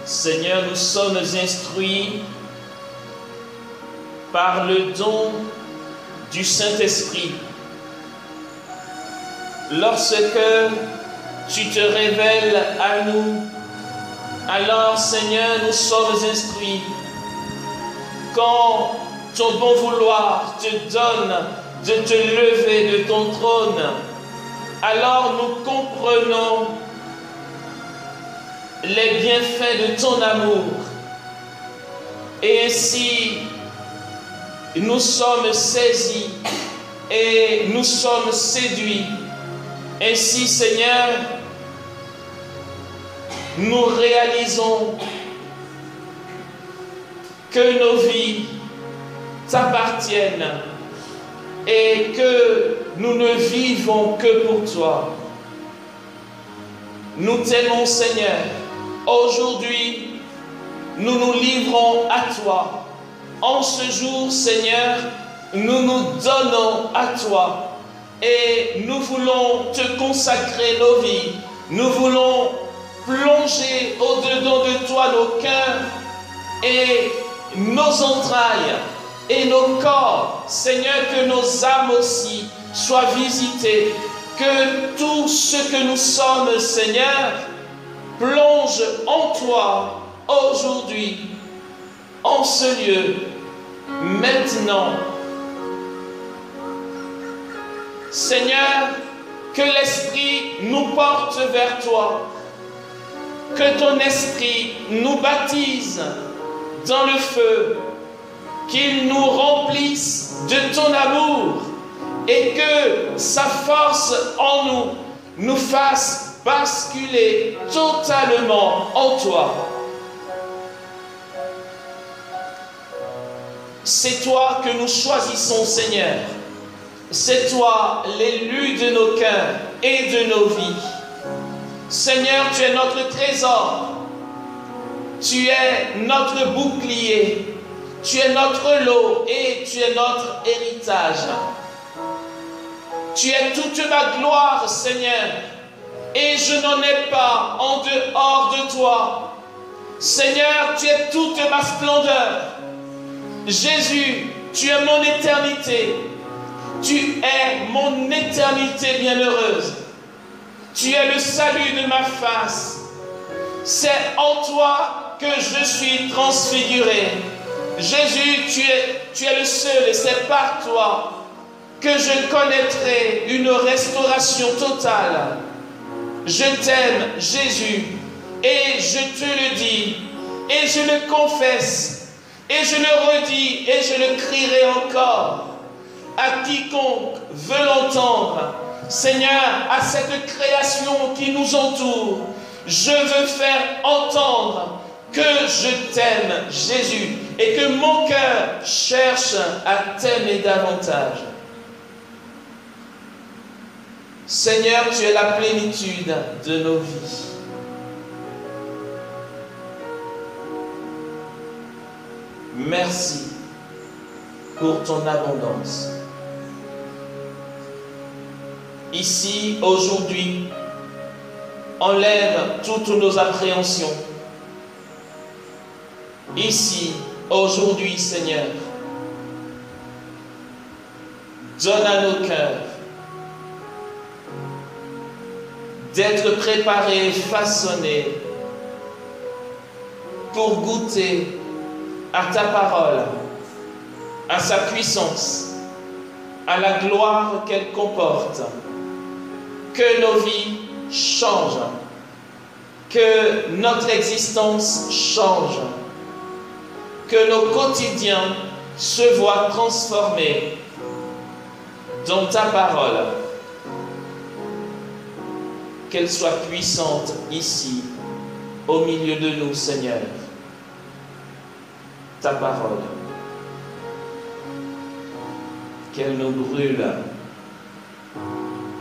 Seigneur, nous sommes instruits par le don du Saint-Esprit. Lorsque tu te révèles à nous, alors Seigneur, nous sommes instruits. Quand ton bon vouloir te donne de te lever de ton trône, alors nous comprenons les bienfaits de ton amour. Et ainsi, nous sommes saisis et nous sommes séduits. Ainsi, Seigneur, nous réalisons que nos vies t'appartiennent et que nous ne vivons que pour toi. Nous t'aimons, Seigneur. Aujourd'hui, nous nous livrons à toi. En ce jour, Seigneur, nous nous donnons à toi et nous voulons te consacrer nos vies. Nous voulons plonger au-dedans de toi nos cœurs et nos entrailles et nos corps. Seigneur, que nos âmes aussi soient visitées, que tout ce que nous sommes, Seigneur, plonge en toi aujourd'hui, en ce lieu, maintenant. Seigneur, que l'Esprit nous porte vers toi, que ton Esprit nous baptise dans le feu, qu'il nous remplisse de ton amour et que sa force en nous nous fasse basculer totalement en toi. C'est toi que nous choisissons, Seigneur. C'est toi l'élu de nos cœurs et de nos vies. Seigneur, tu es notre trésor. Tu es notre bouclier. Tu es notre lot et tu es notre héritage. Tu es toute ma gloire, Seigneur. Et je n'en ai pas en dehors de toi. Seigneur, tu es toute ma splendeur. Jésus, tu es mon éternité. Tu es mon éternité bienheureuse. Tu es le salut de ma face. C'est en toi que je suis transfiguré. Jésus, tu es le seul et c'est par toi que je connaîtrai une restauration totale. Je t'aime, Jésus, et je te le dis, et je le confesse, et je le redis, et je le crierai encore à quiconque veut l'entendre. Seigneur, à cette création qui nous entoure, je veux faire entendre que je t'aime, Jésus, et que mon cœur cherche à t'aimer davantage. Seigneur, tu es la plénitude de nos vies. Merci pour ton abondance. Ici, aujourd'hui, enlève toutes nos appréhensions. Ici, aujourd'hui, Seigneur, donne à nos cœurs d'être préparés et façonnés pour goûter à ta parole, à sa puissance, à la gloire qu'elle comporte. Que nos vies changent, que notre existence change, que nos quotidiens se voient transformés dans ta parole. Qu'elle soit puissante ici, au milieu de nous, Seigneur. ta parole, qu'elle nous brûle,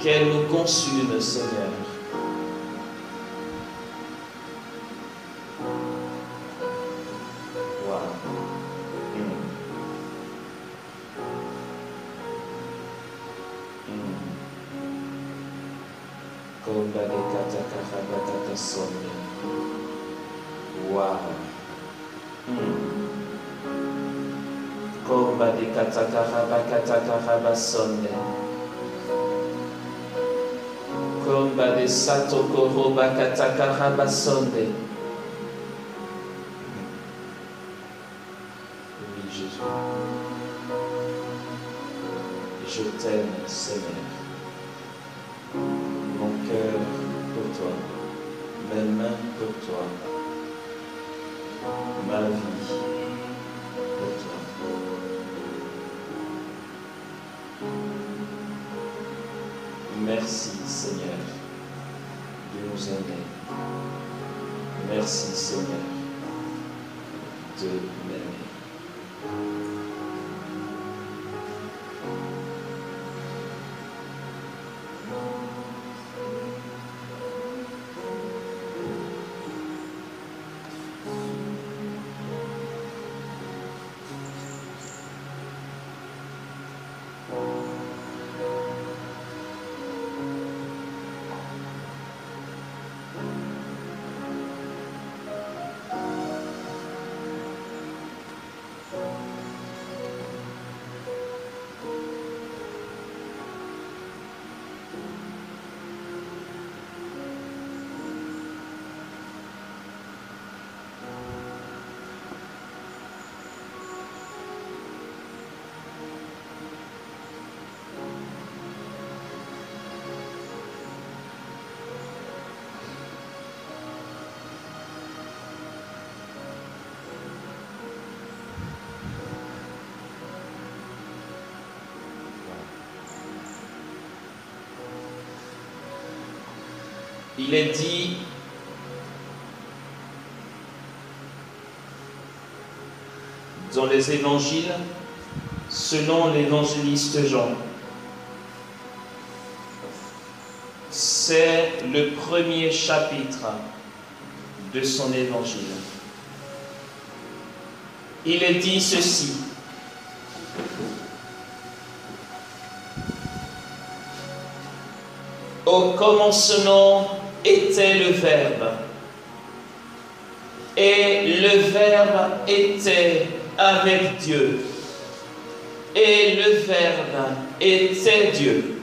qu'elle nous consume, Seigneur. Wow. Komba de katakara sonde. Komba de satokoro bakatakara sonde. Oui, Jésus. Je t'aime, Seigneur. Mon cœur pour toi, mes mains pour toi, ma vie pour toi. Merci, Seigneur, de nous aimer. Merci, Seigneur, de m'aimer. Il est dit dans les évangiles, selon l'évangéliste Jean, c'est le premier chapitre de son évangile. Il est dit ceci: au commencement était le Verbe, et le Verbe était avec Dieu, et le Verbe était Dieu.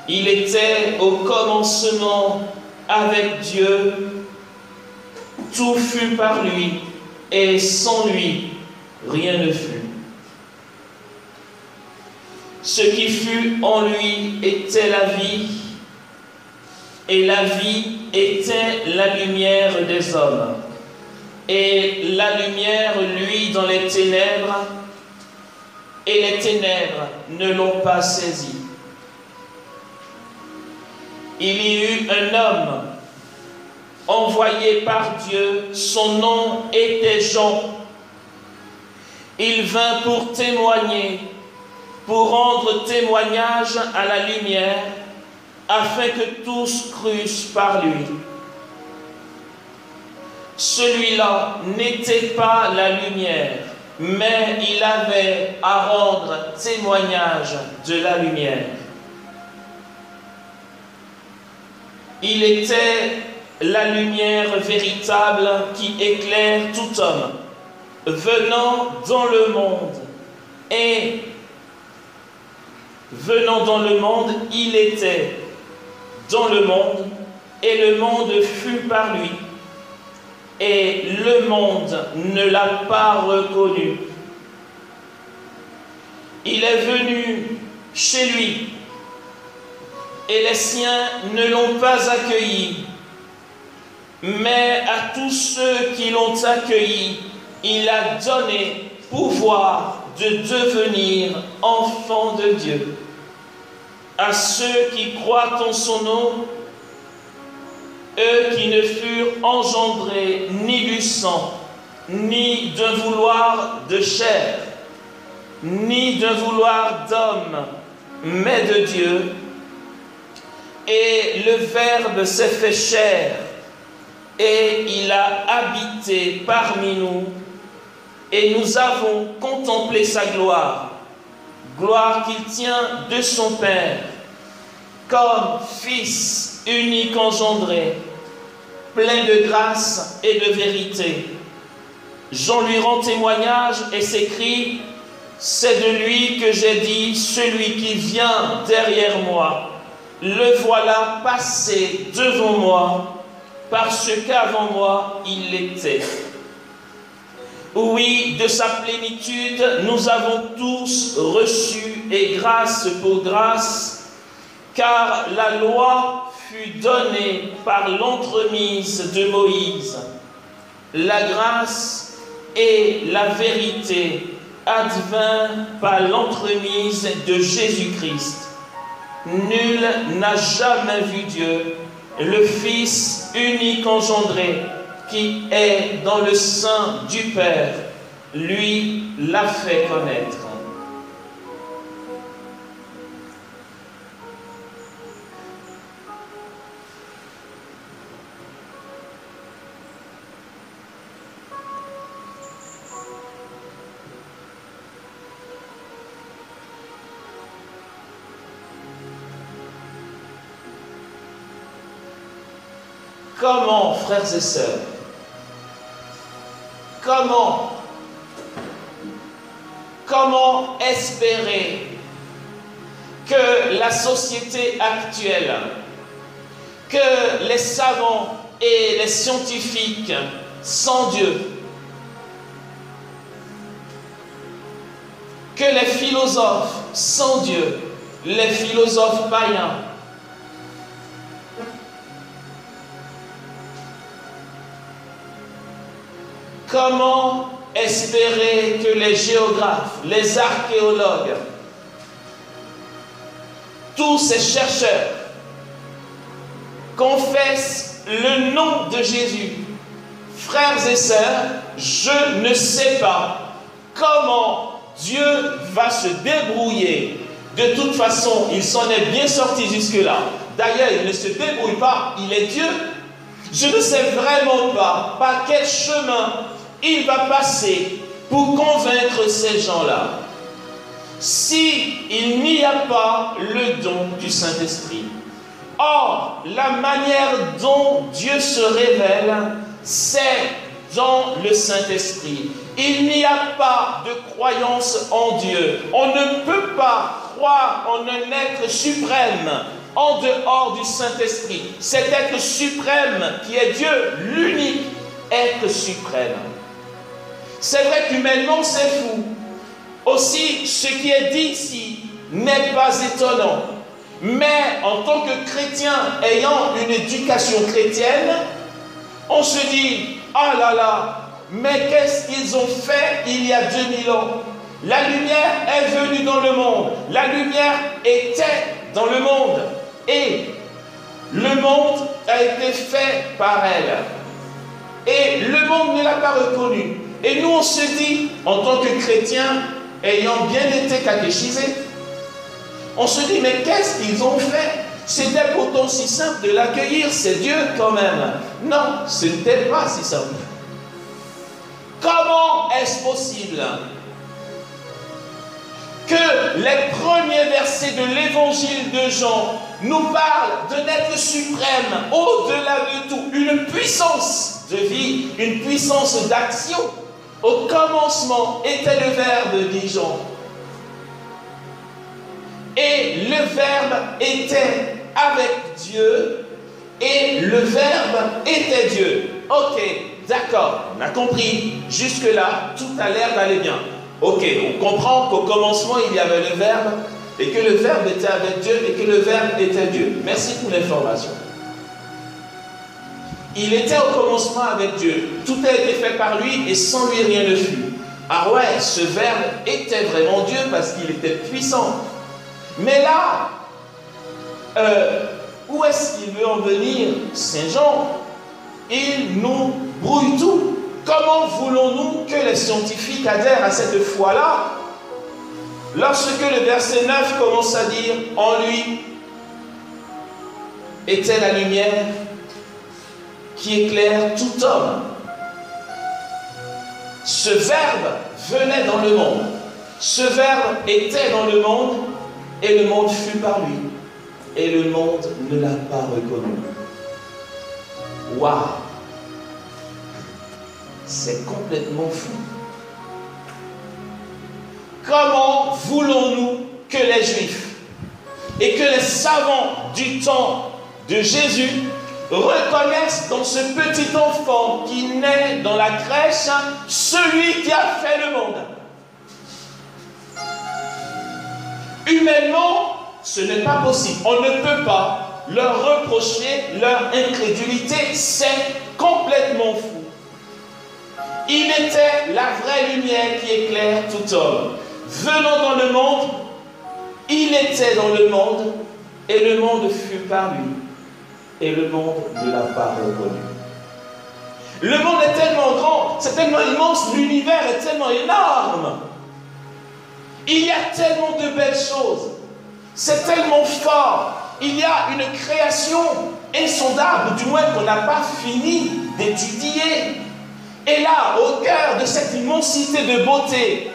Il était au commencement avec Dieu, tout fut par lui, et sans lui, rien ne fut. Ce qui fut en lui était la vie, et la vie était la lumière des hommes. Et la lumière luit dans les ténèbres, et les ténèbres ne l'ont pas saisi. Il y eut un homme envoyé par Dieu, son nom était Jean. Il vint pour témoigner, pour rendre témoignage à la lumière, afin que tous crussent par lui. Celui-là n'était pas la lumière, mais il avait à rendre témoignage de la lumière. Il était la lumière véritable qui éclaire tout homme, venant dans le monde. Et venant dans le monde, il était dans le monde, et le monde fut par lui, et le monde ne l'a pas reconnu. Il est venu chez lui, et les siens ne l'ont pas accueilli. Mais à tous ceux qui l'ont accueilli, il a donné pouvoir de devenir enfants de Dieu. À ceux qui croient en son nom, eux qui ne furent engendrés ni du sang, ni d'un vouloir de chair, ni d'un vouloir d'homme, mais de Dieu. Et le Verbe s'est fait chair, et il a habité parmi nous, et nous avons contemplé sa gloire, gloire qu'il tient de son Père, comme Fils unique engendré, plein de grâce et de vérité. Jean lui rend témoignage et s'écrit: c'est de lui que j'ai dit, celui qui vient derrière moi, le voilà passé devant moi, parce qu'avant moi il l'était. Oui, de sa plénitude, nous avons tous reçu, et grâce pour grâce, car la loi fut donnée par l'entremise de Moïse. La grâce et la vérité advint par l'entremise de Jésus-Christ. Nul n'a jamais vu Dieu, le Fils unique engendré, qui est dans le sein du Père, lui l'a fait connaître. Comment, frères et sœurs, comment espérer que la société actuelle, que les savants et les scientifiques sans Dieu, que les philosophes sans Dieu, les philosophes païens, comment espérer que les géographes, les archéologues, tous ces chercheurs confessent le nom de Jésus? Frères et sœurs, je ne sais pas comment Dieu va se débrouiller. De toute façon, il s'en est bien sorti jusque-là. D'ailleurs, il ne se débrouille pas, il est Dieu. Je ne sais vraiment pas par quel chemin il va passer pour convaincre ces gens-là. S'il n'y a pas le don du Saint-Esprit. Or, la manière dont Dieu se révèle, c'est dans le Saint-Esprit. Il n'y a pas de croyance en Dieu. On ne peut pas croire en un être suprême en dehors du Saint-Esprit. Cet être suprême qui est Dieu, l'unique être suprême. C'est vrai qu'humainement c'est fou. Aussi, ce qui est dit ici n'est pas étonnant. Mais en tant que chrétien ayant une éducation chrétienne, on se dit: ah là là, mais qu'est-ce qu'ils ont fait il y a 2000 ans? La lumière est venue dans le monde. La lumière était dans le monde. Et le monde a été fait par elle. Et le monde ne l'a pas reconnu. Et nous, on se dit, en tant que chrétiens, ayant bien été catéchisés, on se dit: mais qu'est-ce qu'ils ont fait? C'était pourtant si simple de l'accueillir, c'est Dieu quand même. Non, ce n'était pas si simple. Comment est-ce possible que les premiers versets de l'évangile de Jean nous parlent d'un être suprême, au-delà de tout, une puissance de vie, une puissance d'action? Au commencement était le Verbe, dit Jean. Et le Verbe était avec Dieu, et le Verbe était Dieu. Ok, d'accord, on a compris. Jusque-là, tout a l'air d'aller bien. Ok, on comprend qu'au commencement, il y avait le Verbe, et que le Verbe était avec Dieu, et que le Verbe était Dieu. Merci pour l'information. Il était au commencement avec Dieu. Tout a été fait par lui, et sans lui, rien ne fut. Ah ouais, ce Verbe était vraiment Dieu, parce qu'il était puissant. Mais là, où est-ce qu'il veut en venir, Saint Jean? Il nous brouille tout. Comment voulons-nous que les scientifiques adhèrent à cette foi-là lorsque le verset 9 commence à dire « En lui était la lumière qui éclaire tout homme ». Ce verbe venait dans le monde. Ce verbe était dans le monde et le monde fut par lui. Et le monde ne l'a pas reconnu. Waouh! C'est complètement fou. Comment voulons-nous que les Juifs et que les savants du temps de Jésus reconnaissent dans ce petit enfant qui naît dans la crèche celui qui a fait le monde? Humainement, ce n'est pas possible. On ne peut pas leur reprocher leur incrédulité. C'est complètement fou. Il était la vraie lumière qui éclaire tout homme. Venant dans le monde, il était dans le monde, et le monde fut par lui. Et le monde ne l'a pas reconnu. Le monde est tellement grand, c'est tellement immense, l'univers est tellement énorme. Il y a tellement de belles choses. C'est tellement fort. Il y a une création insondable, du moins qu'on n'a pas fini d'étudier. Et là, au cœur de cette immensité de beauté,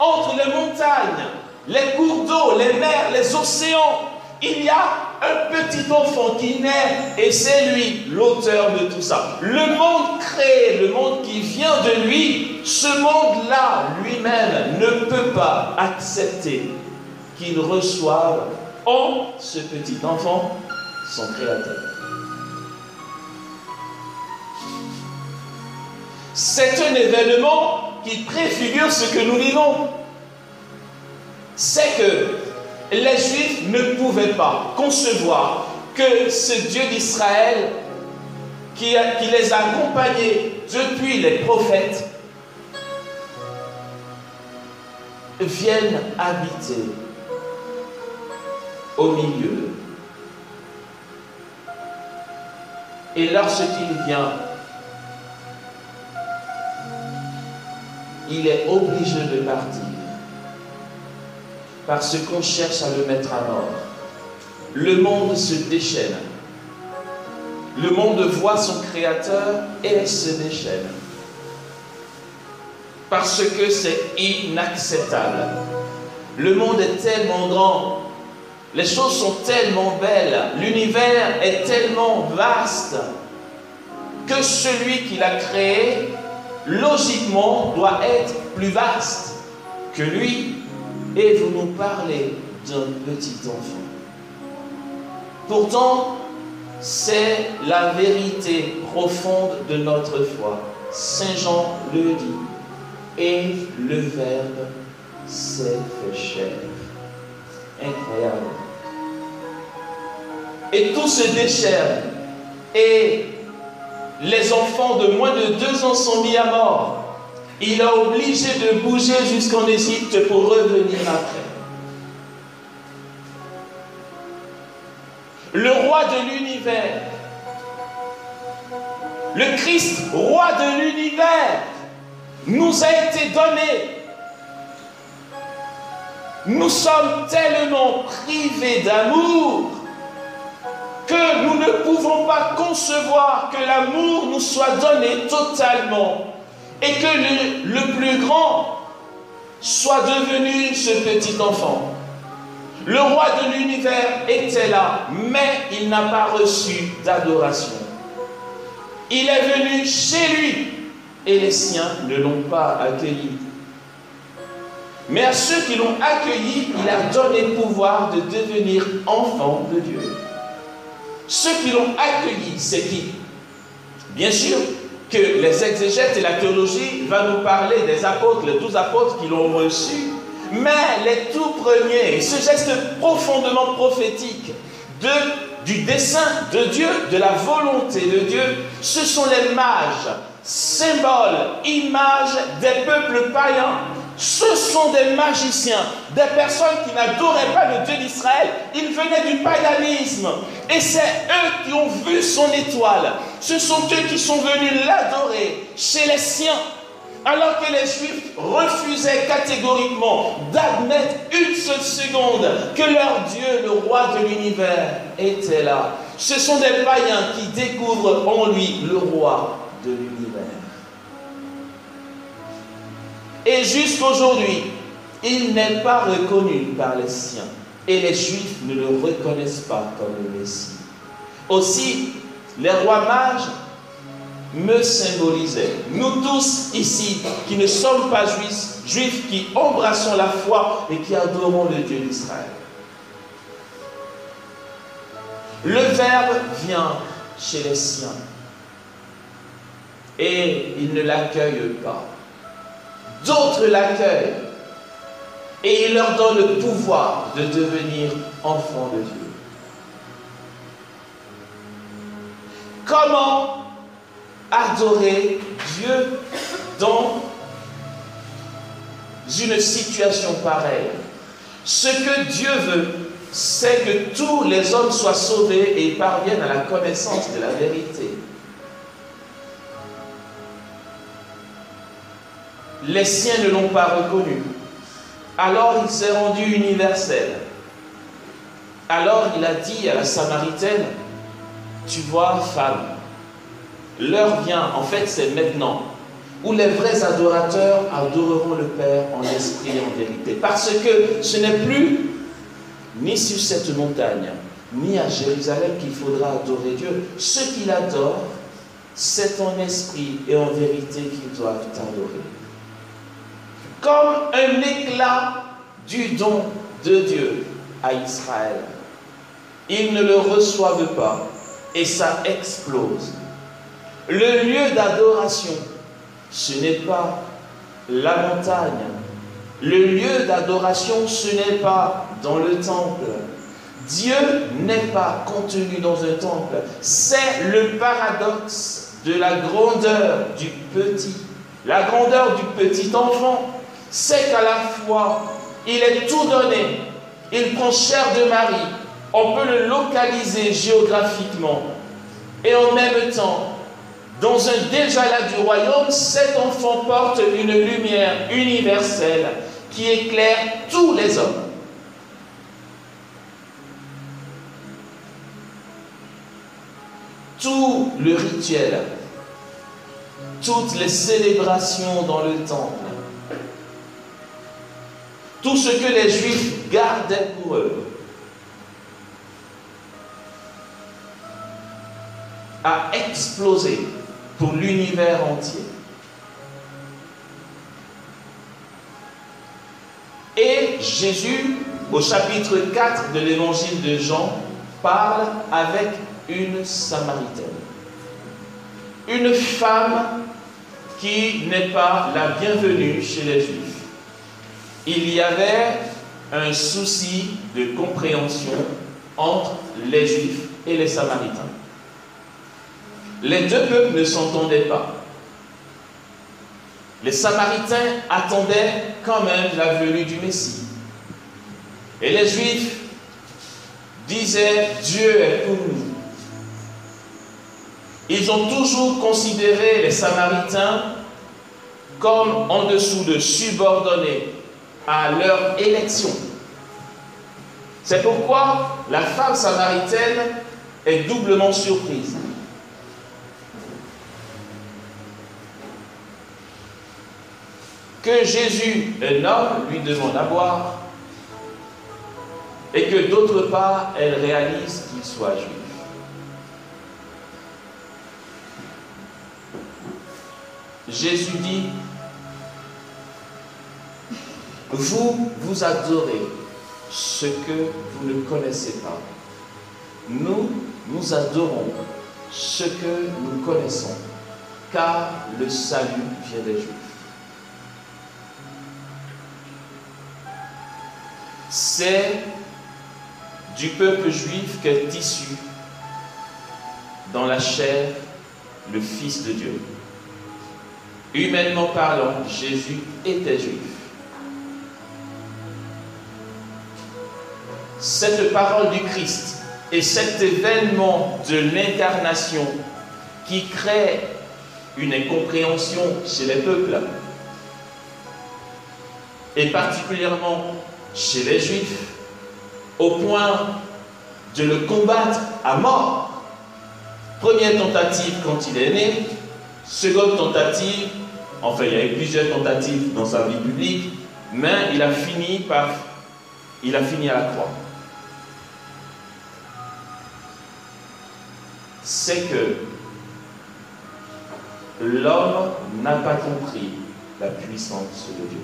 entre les montagnes, les cours d'eau, les mers, les océans, il y a un petit enfant qui naît et c'est lui l'auteur de tout ça. Le monde créé, le monde qui vient de lui, ce monde-là lui-même ne peut pas accepter qu'il reçoive en ce petit enfant son créateur. C'est un événement qui préfigure ce que nous vivons. C'est que les Juifs ne pouvaient pas concevoir que ce Dieu d'Israël qui les a accompagnés depuis les prophètes vienne habiter au milieu d'eux. Et lorsqu'il vient, il est obligé de partir parce qu'on cherche à le mettre à mort. Le monde se déchaîne. Le monde voit son créateur et se déchaîne. Parce que c'est inacceptable. Le monde est tellement grand. Les choses sont tellement belles. L'univers est tellement vaste que celui qui l'a créé, logiquement, doit être plus vaste que lui. Et vous nous parlez d'un petit enfant. Pourtant, c'est la vérité profonde de notre foi. Saint Jean le dit. Et le Verbe s'est fait chair. Incroyable. Et tout se déchaîne. Et les enfants de moins de 2 ans sont mis à mort. Il est obligé de bouger jusqu'en Égypte pour revenir après. Le roi de l'univers, le Christ, roi de l'univers, nous a été donné. Nous sommes tellement privés d'amour que nous ne pouvons pas concevoir que l'amour nous soit donné totalement et que le plus grand soit devenu ce petit enfant. Le roi de l'univers était là, mais il n'a pas reçu d'adoration. Il est venu chez lui et les siens ne l'ont pas accueilli. Mais à ceux qui l'ont accueilli, il a donné pouvoir de devenir enfants de Dieu. Ceux qui l'ont accueilli, c'est qui? Bien sûr que les exégètes et la théologie vont nous parler des apôtres, les 12 apôtres qui l'ont reçu. Mais les tout premiers, ce geste profondément prophétique du dessein de Dieu, de la volonté de Dieu, ce sont les mages, symboles, images des peuples païens Ce sont des magiciens, des personnes qui n'adoraient pas le Dieu d'Israël. Ils venaient du paganisme. Et c'est eux qui ont vu son étoile. Ce sont eux qui sont venus l'adorer chez les siens. Alors que les Juifs refusaient catégoriquement d'admettre une seule seconde que leur Dieu, le roi de l'univers, était là. Ce sont des païens qui découvrent en lui le roi de l'univers. Et jusqu'aujourd'hui, il n'est pas reconnu par les siens. Et les Juifs ne le reconnaissent pas comme le Messie. Aussi, les rois mages me symbolisaient. Nous tous ici, qui ne sommes pas juifs, qui embrassons la foi et qui adorons le Dieu d'Israël. Le Verbe vient chez les siens. Et ils ne l'accueillent pas. D'autres l'accueillent et il leur donne le pouvoir de devenir enfants de Dieu. Comment adorer Dieu dans une situation pareille? Ce que Dieu veut, c'est que tous les hommes soient sauvés et parviennent à la connaissance de la vérité. Les siens ne l'ont pas reconnu. Alors il s'est rendu universel. Alors il a dit à la Samaritaine, tu vois, femme, l'heure vient, en fait c'est maintenant, où les vrais adorateurs adoreront le Père en esprit et en vérité. Parce que ce n'est plus ni sur cette montagne, ni à Jérusalem qu'il faudra adorer Dieu. Ceux qui l'adorent, c'est en esprit et en vérité qu'ils doivent adorer. Comme un éclat du don de Dieu à Israël. Ils ne le reçoivent pas et ça explose. Le lieu d'adoration, ce n'est pas la montagne. Le lieu d'adoration, ce n'est pas dans le temple. Dieu n'est pas contenu dans un temple. C'est le paradoxe de la grandeur du petit. La grandeur du petit enfant. C'est qu'à la fois, il est tout donné, il prend chair de Marie, on peut le localiser géographiquement, et en même temps, dans un déjà-là du royaume, cet enfant porte une lumière universelle qui éclaire tous les hommes. Tout le rituel, toutes les célébrations dans le temple, tout ce que les Juifs gardaient pour eux, a explosé pour l'univers entier. Et Jésus, au chapitre 4 de l'évangile de Jean, parle avec une Samaritaine. Une femme qui n'est pas la bienvenue chez les Juifs. Il y avait un souci de compréhension entre les Juifs et les Samaritains. Les deux peuples ne s'entendaient pas. Les Samaritains attendaient quand même la venue du Messie. Et les Juifs disaient « Dieu est pour nous ». Ils ont toujours considéré les Samaritains comme en dessous de subordonnés à leur élection. C'est pourquoi la femme samaritaine est doublement surprise. Que Jésus, un homme, lui demande à boire, et que d'autre part, elle réalise qu'il soit juif. Jésus dit, vous adorez ce que vous ne connaissez pas. Nous adorons ce que nous connaissons, car le salut vient des Juifs. C'est du peuple juif qu'est issu dans la chair le Fils de Dieu. Humainement parlant, Jésus était juif. cette parole du Christ et cet événement de l'incarnation qui crée une incompréhension chez les peuples, et particulièrement chez les Juifs, au point de le combattre à mort. Première tentative quand il est né, seconde tentative, enfin il y a eu plusieurs tentatives dans sa vie publique, mais il a fini à la croix. C'est que l'homme n'a pas compris la puissance de Dieu.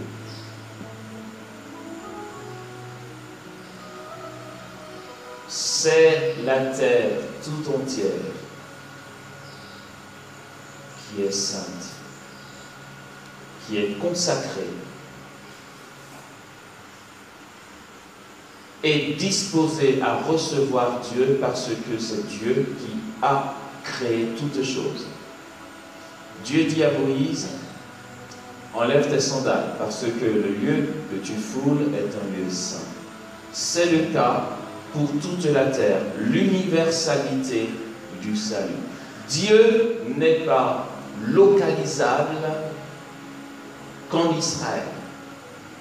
C'est la terre tout entière qui est sainte, qui est consacrée et disposée à recevoir Dieu parce que c'est Dieu qui a créé toutes choses. Dieu dit à Moïse, enlève tes sandales parce que le lieu que tu foules est un lieu saint. C'est le cas pour toute la terre, l'universalité du salut. Dieu n'est pas localisable qu'en Israël.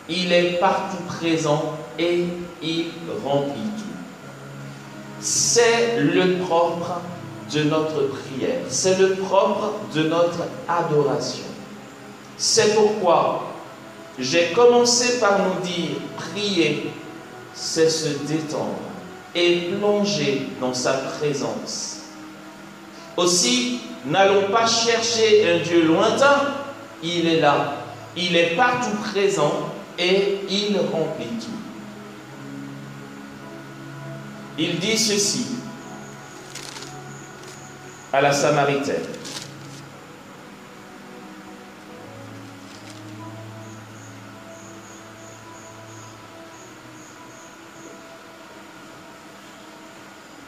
Il est partout présent et il remplit tout. C'est le propre de notre prière, c'est le propre de notre adoration. C'est pourquoi j'ai commencé par nous dire, prier, c'est se détendre et plonger dans sa présence. Aussi, n'allons pas chercher un Dieu lointain, il est là, il est partout présent et il remplit tout. Il dit ceci à la Samaritaine.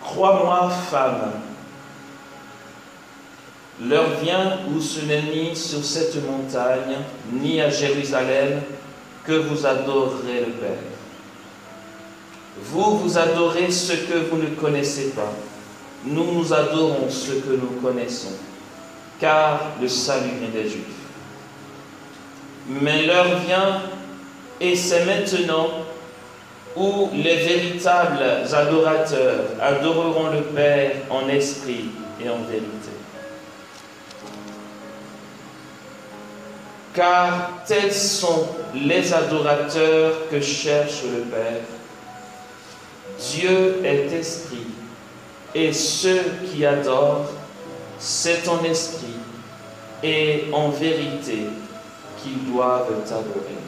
Crois-moi, femme, l'heure vient où ce n'est ni sur cette montagne, ni à Jérusalem, que vous adorerez le Père. Vous adorez ce que vous ne connaissez pas. Nous adorons ce que nous connaissons, car le salut vient des Juifs. Mais l'heure vient, et c'est maintenant, où les véritables adorateurs adoreront le Père en esprit et en vérité. Car tels sont les adorateurs que cherche le Père. Dieu est esprit, et ceux qui adorent, c'est en esprit et en vérité qu'ils doivent adorer.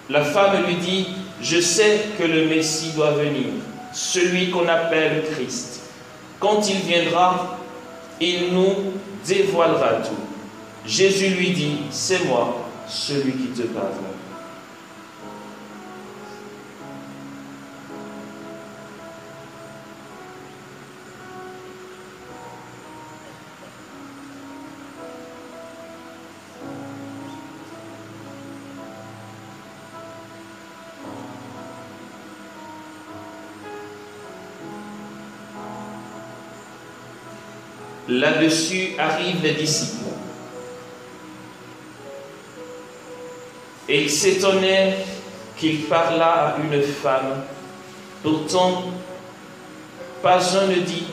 La femme lui dit, je sais que le Messie doit venir, celui qu'on appelle le Christ. Quand il viendra, il nous dévoilera tout. Jésus lui dit, c'est moi, celui qui te parle. Là-dessus arrivent les disciples. Et ils s'étonnèrent qu'il parlât à une femme. Pourtant, pas un ne dit,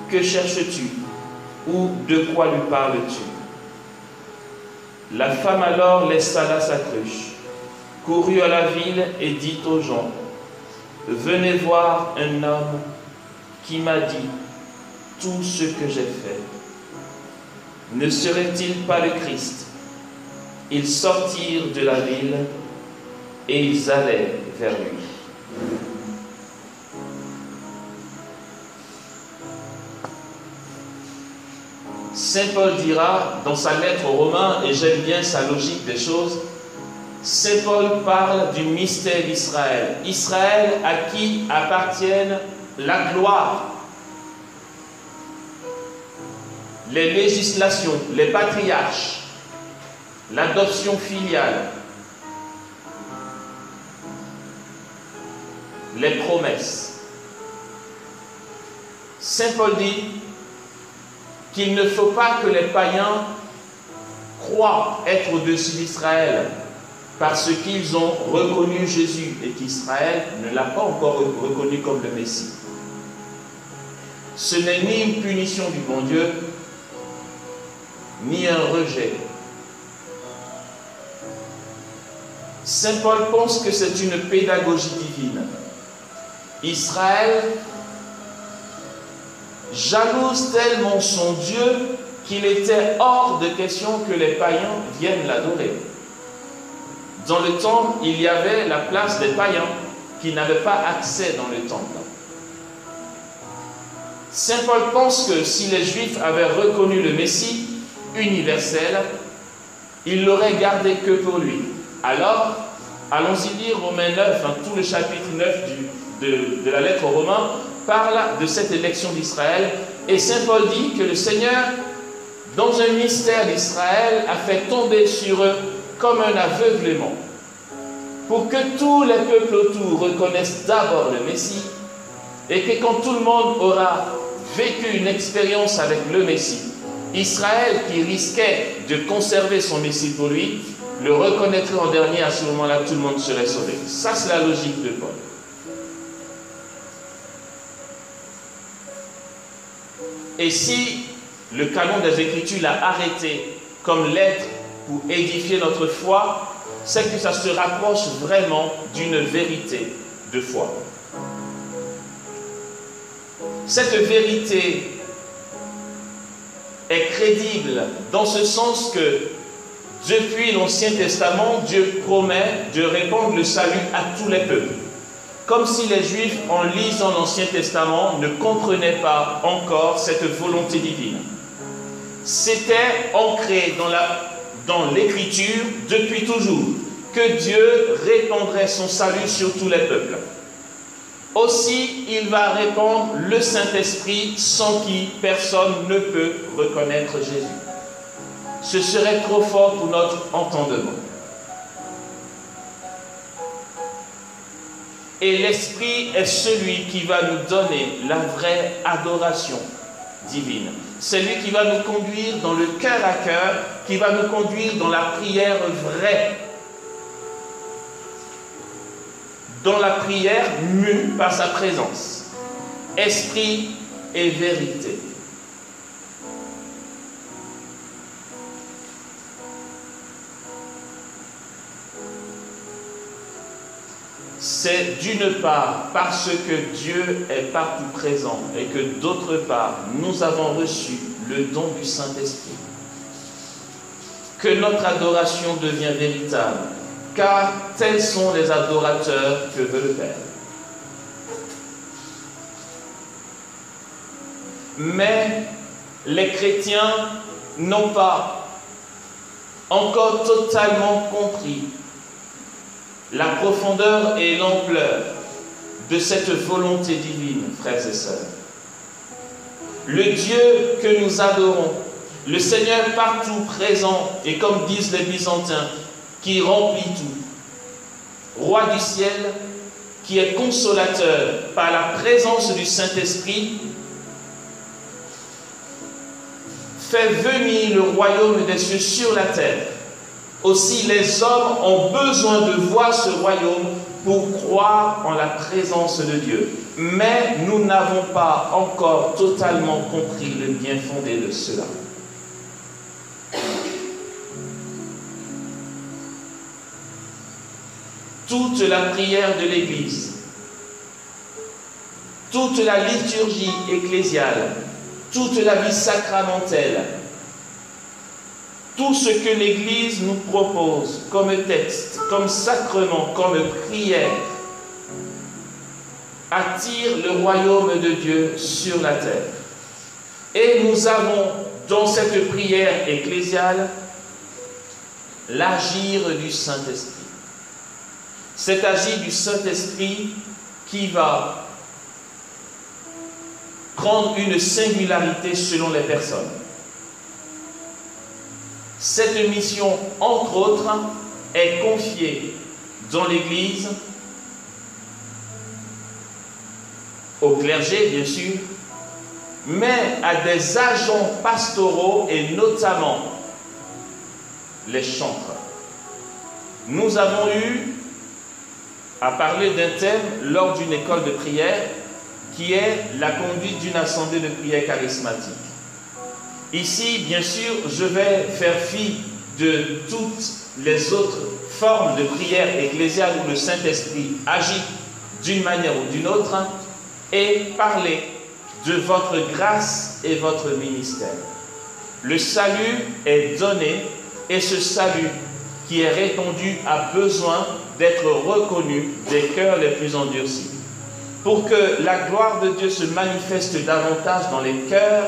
que cherches-tu? Ou de quoi lui parles-tu? La femme alors laissa là sa cruche, courut à la ville et dit aux gens, venez voir un homme qui m'a dit tout ce que j'ai fait. Ne serait-il pas le Christ? Ils sortirent de la ville et ils allaient vers lui. Saint Paul dira dans sa lettre aux Romains, et j'aime bien sa logique des choses, Saint Paul parle du mystère d'Israël. Israël à qui appartiennent la gloire, les législations, les patriarches, l'adoption filiale. les promesses. Saint Paul dit qu'il ne faut pas que les païens croient être au-dessus d'Israël parce qu'ils ont reconnu Jésus et qu'Israël ne l'a pas encore reconnu comme le Messie. Ce n'est ni une punition du bon Dieu, ni un rejet. Saint Paul pense que c'est une pédagogie divine. Israël jalouse tellement son Dieu qu'il était hors de question que les païens viennent l'adorer. Dans le temple, il y avait la place des païens qui n'avaient pas accès dans le temple. Saint Paul pense que si les Juifs avaient reconnu le Messie universel, ils l'auraient gardé que pour lui. Alors, allons-y lire Romains 9, tout le chapitre 9 de la lettre aux Romains parle de cette élection d'Israël. Et Saint Paul dit que le Seigneur, dans un mystère d'Israël, a fait tomber sur eux comme un aveuglement, pour que tous les peuples autour reconnaissent d'abord le Messie, et que quand tout le monde aura vécu une expérience avec le Messie, Israël, qui risquait de conserver son Messie pour lui, le reconnaîtrait en dernier. À ce moment-là, tout le monde serait sauvé. Ça, c'est la logique de Paul. Et si le canon des Écritures l'a arrêté comme lettre pour édifier notre foi, c'est que ça se rapproche vraiment d'une vérité de foi. Cette vérité est crédible dans ce sens que depuis l'Ancien Testament, Dieu promet de répandre le salut à tous les peuples. Comme si les Juifs, en lisant l'Ancien Testament, ne comprenaient pas encore cette volonté divine. C'était ancré dans l'Écriture depuis toujours, que Dieu répandrait son salut sur tous les peuples. Aussi, il va répandre le Saint-Esprit sans qui personne ne peut reconnaître Jésus. Ce serait trop fort pour notre entendement. Et l'Esprit est celui qui va nous donner la vraie adoration divine. C'est lui qui va nous conduire dans le cœur à cœur, qui va nous conduire dans la prière vraie. Dans la prière mue par sa présence. Esprit et vérité. C'est d'une part parce que Dieu est partout présent et que d'autre part nous avons reçu le don du Saint-Esprit que notre adoration devient véritable, car tels sont les adorateurs que veut le Père. Mais les chrétiens n'ont pas encore totalement compris la profondeur et l'ampleur de cette volonté divine, frères et sœurs. Le Dieu que nous adorons, le Seigneur partout présent, et comme disent les Byzantins, qui remplit tout, Roi du ciel, qui est consolateur par la présence du Saint-Esprit, fait venir le royaume des cieux sur la terre. Aussi, les hommes ont besoin de voir ce royaume pour croire en la présence de Dieu. Mais nous n'avons pas encore totalement compris le bien fondé de cela. Toute la prière de l'Église, toute la liturgie ecclésiale, toute la vie sacramentelle, tout ce que l'Église nous propose comme texte, comme sacrement, comme prière, attire le royaume de Dieu sur la terre. Et nous avons dans cette prière ecclésiale l'agir du Saint-Esprit. Cet agir du Saint-Esprit qui va prendre une singularité selon les personnes. Cette mission, entre autres, est confiée dans l'Église au clergé bien sûr, mais à des agents pastoraux et notamment les chantres. Nous avons eu à parler d'un thème lors d'une école de prière qui est la conduite d'une assemblée de prière charismatique. Ici, bien sûr, je vais faire fi de toutes les autres formes de prière ecclésiale où le Saint-Esprit agit d'une manière ou d'une autre et parler de votre grâce et votre ministère. Le salut est donné et ce salut qui est répandu a besoin d'être reconnu des cœurs les plus endurcis. Pour que la gloire de Dieu se manifeste davantage dans les cœurs,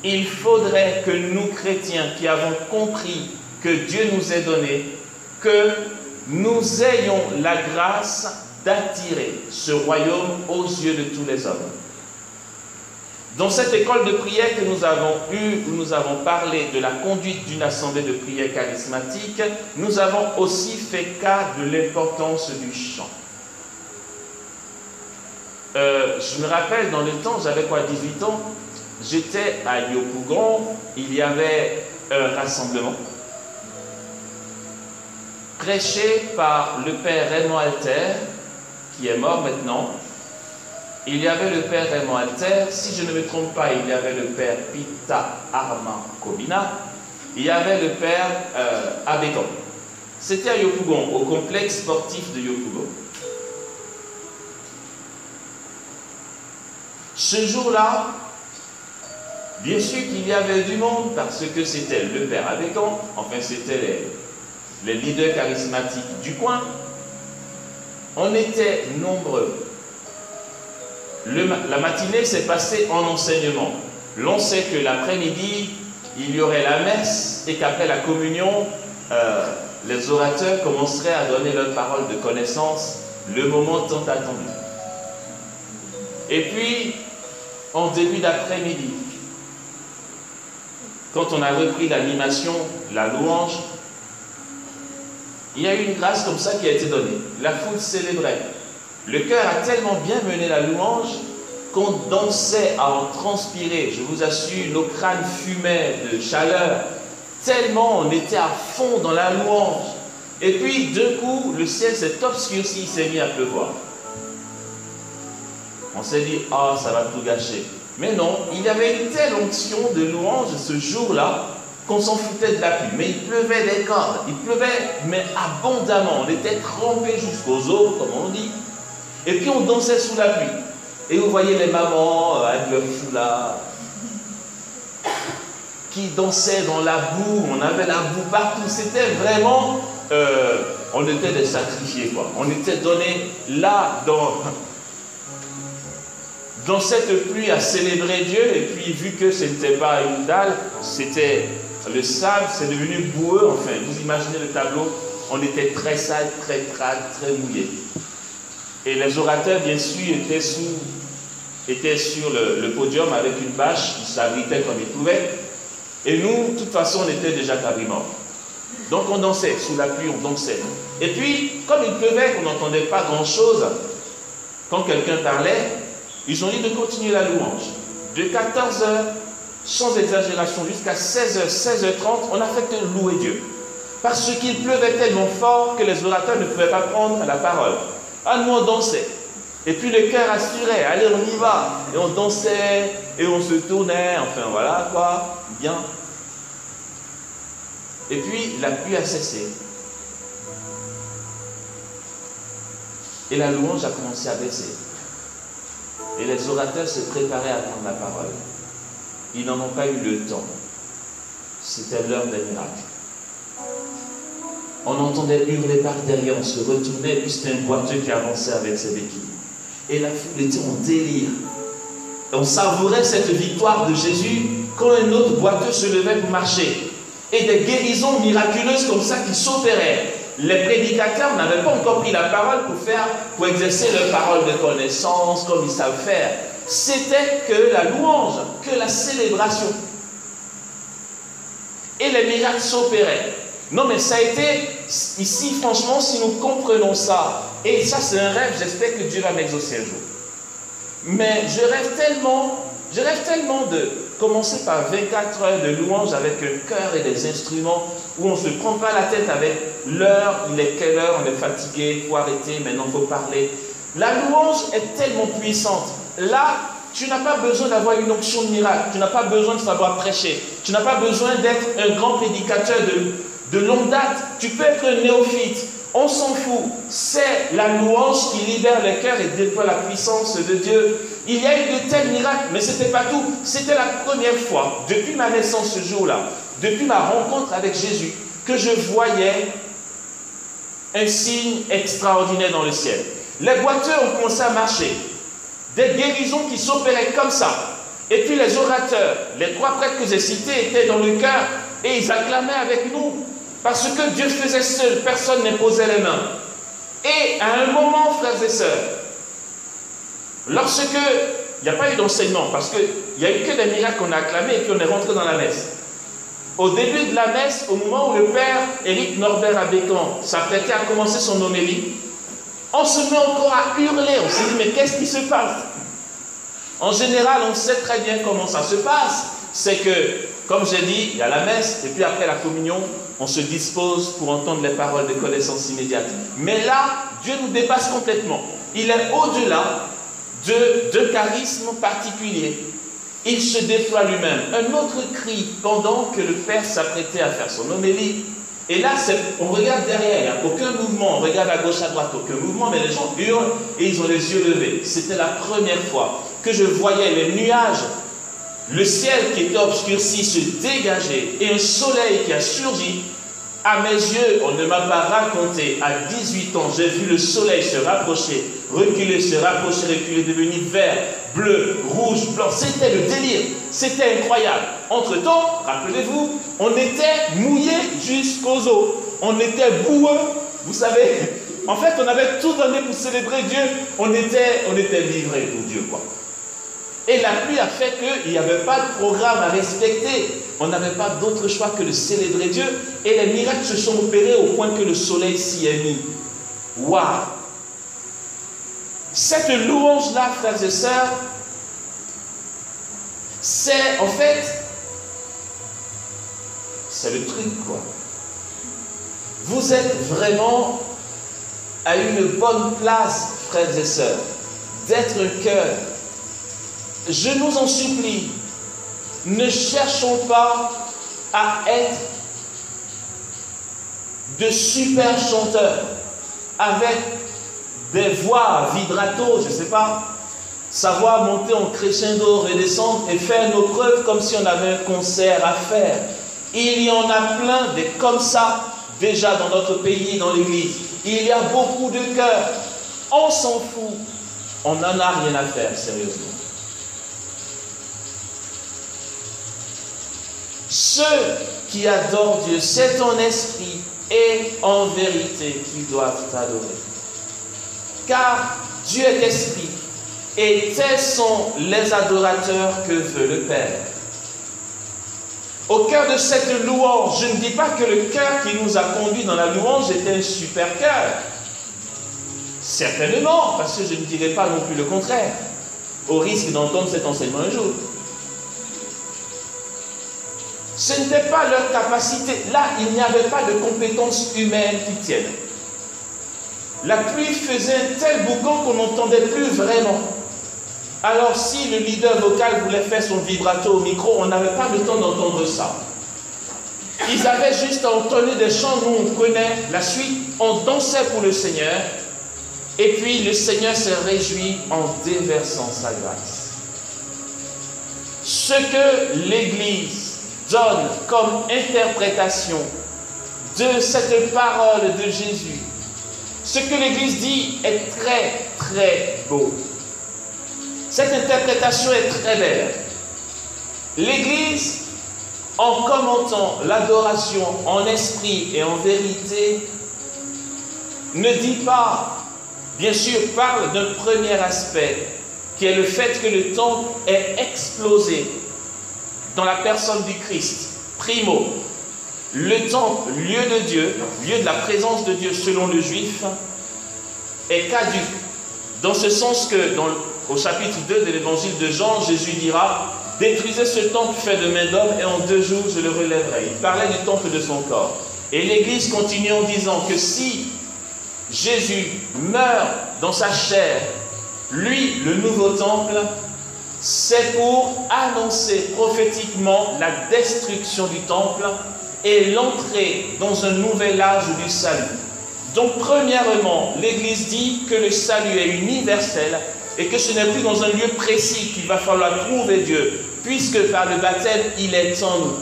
il faudrait que nous, chrétiens, qui avons compris que Dieu nous est donné, que nous ayons la grâce d'attirer ce royaume aux yeux de tous les hommes. Dans cette école de prière que nous avons eue, où nous avons parlé de la conduite d'une assemblée de prière charismatique, nous avons aussi fait cas de l'importance du chant. Je me rappelle, dans le temps, j'avais 18 ans, j'étais à Yopougon, il y avait un rassemblement prêché par le père Raymond Alter, qui est mort maintenant. Il y avait le père Raymond Alter, si je ne me trompe pas, il y avait le père Pita Armand Kobina, il y avait le père Abégon. C'était à Yopougon, au complexe sportif de Yopougon. Ce jour-là, bien sûr qu'il y avait du monde, parce que c'était le père Abégon, enfin c'était les leaders charismatiques du coin. On était nombreux. La matinée s'est passée en enseignement. L'on sait que l'après-midi, il y aurait la messe et qu'après la communion, les orateurs commenceraient à donner leur parole de connaissance, le moment tant attendu. Et puis, en début d'après-midi, quand on a repris l'animation, la louange, il y a eu une grâce comme ça qui a été donnée. La foule célébrait. Le cœur a tellement bien mené la louange qu'on dansait à en transpirer. Je vous assure, nos crânes fumaient de chaleur. Tellement on était à fond dans la louange. Et puis, d'un coup, le ciel s'est obscurci, il s'est mis à pleuvoir. On s'est dit, ah, ça va tout gâcher. Mais non, il y avait une telle onction de louange ce jour-là qu'on s'en foutait de la pluie. Mais il pleuvait des cordes, il pleuvait, mais abondamment. On était trempés jusqu'aux os, comme on dit. Et puis on dansait sous la pluie. Et vous voyez les mamans avec leur foulard qui dansaient dans la boue. On avait la boue partout. C'était vraiment... on était des sacrifiés, quoi. On était donnés là, dans cette pluie à célébrer Dieu. Et puis vu que ce n'était pas une dalle, c'était le sable, c'est devenu boueux. Enfin, vous imaginez le tableau. On était très sale, très crade, très mouillé. Et les orateurs, bien sûr, étaient sur le podium avec une bâche, ils s'abritaient comme ils pouvaient. Et nous, de toute façon, on était déjà quasiment. Donc on dansait, sous la pluie, on dansait. Et puis, comme il pleuvait, qu'on n'entendait pas grand-chose, quand quelqu'un parlait, ils ont dit de continuer la louange. De 14h, sans exagération, jusqu'à 16h, 16h30, on a fait que louer Dieu. Parce qu'il pleuvait tellement fort que les orateurs ne pouvaient pas prendre la parole. Ah, nous on dansait. Et puis le cœur assurait, allez on y va. Et on dansait, et on se tournait, enfin voilà quoi, bien. Et puis la pluie a cessé. Et la louange a commencé à baisser. Et les orateurs se préparaient à prendre la parole. Ils n'en ont pas eu le temps. C'était l'heure des miracles. On entendait hurler par derrière, on se retournait, puis c'était un boiteux qui avançait avec ses béquilles. Et la foule était en délire. Et on savourait cette victoire de Jésus quand un autre boiteux se levait pour marcher. Et des guérisons miraculeuses comme ça qui s'opéraient. Les prédicateurs n'avaient pas encore pris la parole pour exercer leur parole de connaissance comme ils savent faire. C'était que la louange, que la célébration. Et les miracles s'opéraient. Non, mais ça a été, ici, franchement, si nous comprenons ça, et ça c'est un rêve, j'espère que Dieu va m'exaucer un jour. Mais je rêve tellement de commencer par 24 heures de louange avec un chœur et des instruments où on ne se prend pas la tête avec l'heure, il est quelle heure, on est fatigué, il faut arrêter, maintenant il faut parler. La louange est tellement puissante. Là, tu n'as pas besoin d'avoir une onction de miracle, tu n'as pas besoin de savoir prêcher, tu n'as pas besoin d'être un grand prédicateur de longue date, tu peux être un néophyte. On s'en fout, c'est la louange qui libère le cœur et déploie la puissance de Dieu. Il y a eu de tels miracles, mais ce n'était pas tout. C'était la première fois, depuis ma naissance ce jour-là, depuis ma rencontre avec Jésus, que je voyais un signe extraordinaire dans le ciel. Les boiteux ont commencé à marcher, des guérisons qui s'opéraient comme ça. Et puis les orateurs, les 3 prêtres que j'ai cités étaient dans le cœur et ils acclamaient avec nous. Parce que Dieu faisait seul, personne n'imposait les mains. Et à un moment, frères et sœurs, lorsque il n'y a pas eu d'enseignement, parce qu'il n'y a eu que des miracles qu'on a acclamés et puis on est rentré dans la messe. Au début de la messe, au moment où le père Éric Norbert Abécan s'apprêtait à commencer son homélie, on se met encore à hurler, on se dit mais qu'est-ce qui se passe? En général, on sait très bien comment ça se passe. C'est que, comme j'ai dit, il y a la messe et puis après la communion, on se dispose pour entendre les paroles de connaissance immédiate. Mais là, Dieu nous dépasse complètement. Il est au-delà de charisme particulier. Il se déploie lui-même. Un autre cri pendant que le Père s'apprêtait à faire son homélie. Et là, on regarde derrière, il n'y a aucun mouvement. On regarde à gauche, à droite, aucun mouvement, mais les gens hurlent et ils ont les yeux levés. C'était la première fois que je voyais les nuages, le ciel qui était obscurci se dégager et un soleil qui a surgi. À mes yeux, on ne m'a pas raconté, à 18 ans, j'ai vu le soleil se rapprocher, reculer, se rapprocher, reculer, devenir vert, bleu, rouge, blanc. C'était le délire, c'était incroyable. Entre-temps, rappelez-vous, on était mouillés jusqu'aux os, on était boueux, vous savez. En fait, on avait tout donné pour célébrer Dieu, on était livrés pour Dieu, quoi. Et la pluie a fait qu'il n'y avait pas de programme à respecter. On n'avait pas d'autre choix que de célébrer Dieu. Et les miracles se sont opérés au point que le soleil s'y est mis. Waouh! Cette louange-là, frères et sœurs, c'est en fait, c'est le truc, quoi. Vous êtes vraiment à une bonne place, frères et sœurs, d'être un cœur. Je nous en supplie, ne cherchons pas à être de super chanteurs avec des voix vibrato, je ne sais pas, savoir monter en crescendo, redescendre et faire nos preuves comme si on avait un concert à faire. Il y en a plein des comme ça déjà dans notre pays, dans l'église. Il y a beaucoup de cœurs. On s'en fout. On n'en a rien à faire, sérieusement. Ceux qui adorent Dieu, c'est en esprit et en vérité qu'ils doivent adorer. Car Dieu est esprit et tels sont les adorateurs que veut le Père. Au cœur de cette louange, je ne dis pas que le cœur qui nous a conduits dans la louange était un super cœur. Certainement, parce que je ne dirais pas non plus le contraire, au risque d'entendre cet enseignement un jour. Ce n'était pas leur capacité. Là, il n'y avait pas de compétences humaines qui tiennent. La pluie faisait un tel boucan qu'on n'entendait plus vraiment. Alors, si le leader vocal voulait faire son vibrato au micro, on n'avait pas le temps d'entendre ça. Ils avaient juste à entonner des chants, nous on connaît la suite, on dansait pour le Seigneur, et puis le Seigneur se réjouit en déversant sa grâce. Ce que l'Église donne comme interprétation de cette parole de Jésus, ce que l'Église dit est très, très beau. Cette interprétation est très belle. L'Église, en commentant l'adoration en esprit et en vérité, ne dit pas, bien sûr, parle d'un premier aspect, qui est le fait que le temple est explosé dans la personne du Christ. Primo, le temple, lieu de Dieu, lieu de la présence de Dieu selon le juif, est caduc. Dans ce sens que, au chapitre 2 de l'évangile de Jean, Jésus dira « Détruisez ce temple fait de main d'homme et en 2 jours je le relèverai. » Il parlait du temple de son corps. Et l'Église continue en disant que si Jésus meurt dans sa chair, lui, le nouveau temple, c'est pour annoncer prophétiquement la destruction du temple et l'entrée dans un nouvel âge du salut. Donc, premièrement, l'Église dit que le salut est universel et que ce n'est plus dans un lieu précis qu'il va falloir trouver Dieu, puisque par le baptême, il est en nous.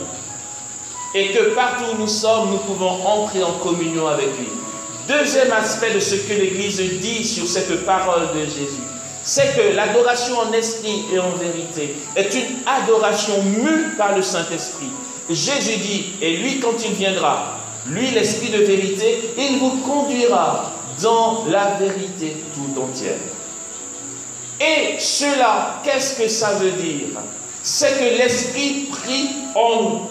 Et que partout où nous sommes, nous pouvons entrer en communion avec lui. Deuxième aspect de ce que l'Église dit sur cette parole de Jésus, c'est que l'adoration en esprit et en vérité est une adoration mue par le Saint-Esprit. Jésus dit, et lui quand il viendra, lui l'Esprit de vérité, il vous conduira dans la vérité tout entière. Et cela, qu'est-ce que ça veut dire? C'est que l'Esprit prie en nous.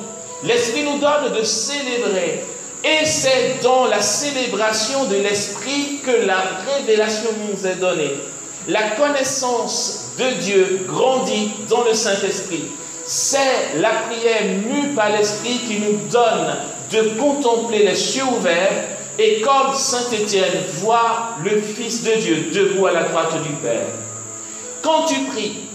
L'Esprit nous donne de célébrer. Et c'est dans la célébration de l'Esprit que la révélation nous est donnée. La connaissance de Dieu grandit dans le Saint-Esprit. C'est la prière mue par l'Esprit qui nous donne de contempler les cieux ouverts et comme Saint Étienne voit le Fils de Dieu debout à la droite du Père. Quand tu pries,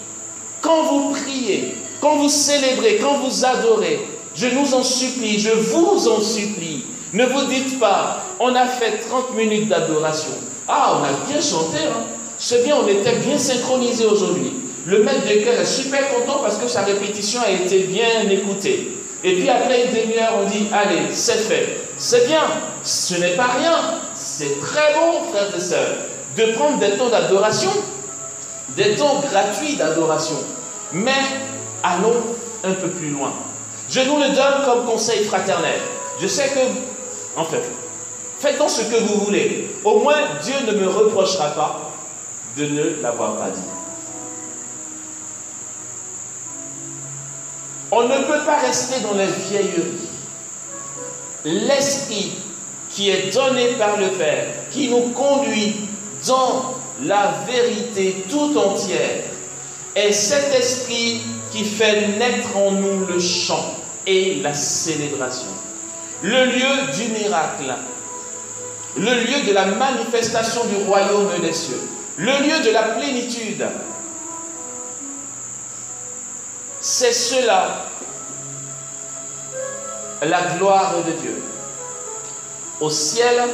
quand vous priez, quand vous célébrez, quand vous adorez, je nous en supplie, je vous en supplie, ne vous dites pas, on a fait 30 minutes d'adoration. Ah, on a bien chanté, hein? C'est bien, on était bien synchronisés aujourd'hui. Le maître de chœur est super content parce que sa répétition a été bien écoutée. Et puis après une demi-heure, on dit, allez, c'est fait. C'est bien, ce n'est pas rien. C'est très bon, frères et sœurs, de prendre des temps d'adoration, des temps gratuits d'adoration. Mais allons un peu plus loin. Je nous le donne comme conseil fraternel. Je sais que, en fait, faites donc ce que vous voulez. Au moins, Dieu ne me reprochera pas de ne l'avoir pas dit. On ne peut pas rester dans les vieilleries. L'Esprit qui est donné par le Père, qui nous conduit dans la vérité tout entière, est cet Esprit qui fait naître en nous le chant et la célébration. Le lieu du miracle, le lieu de la manifestation du royaume des cieux, le lieu de la plénitude. C'est cela, la gloire de Dieu. Au ciel,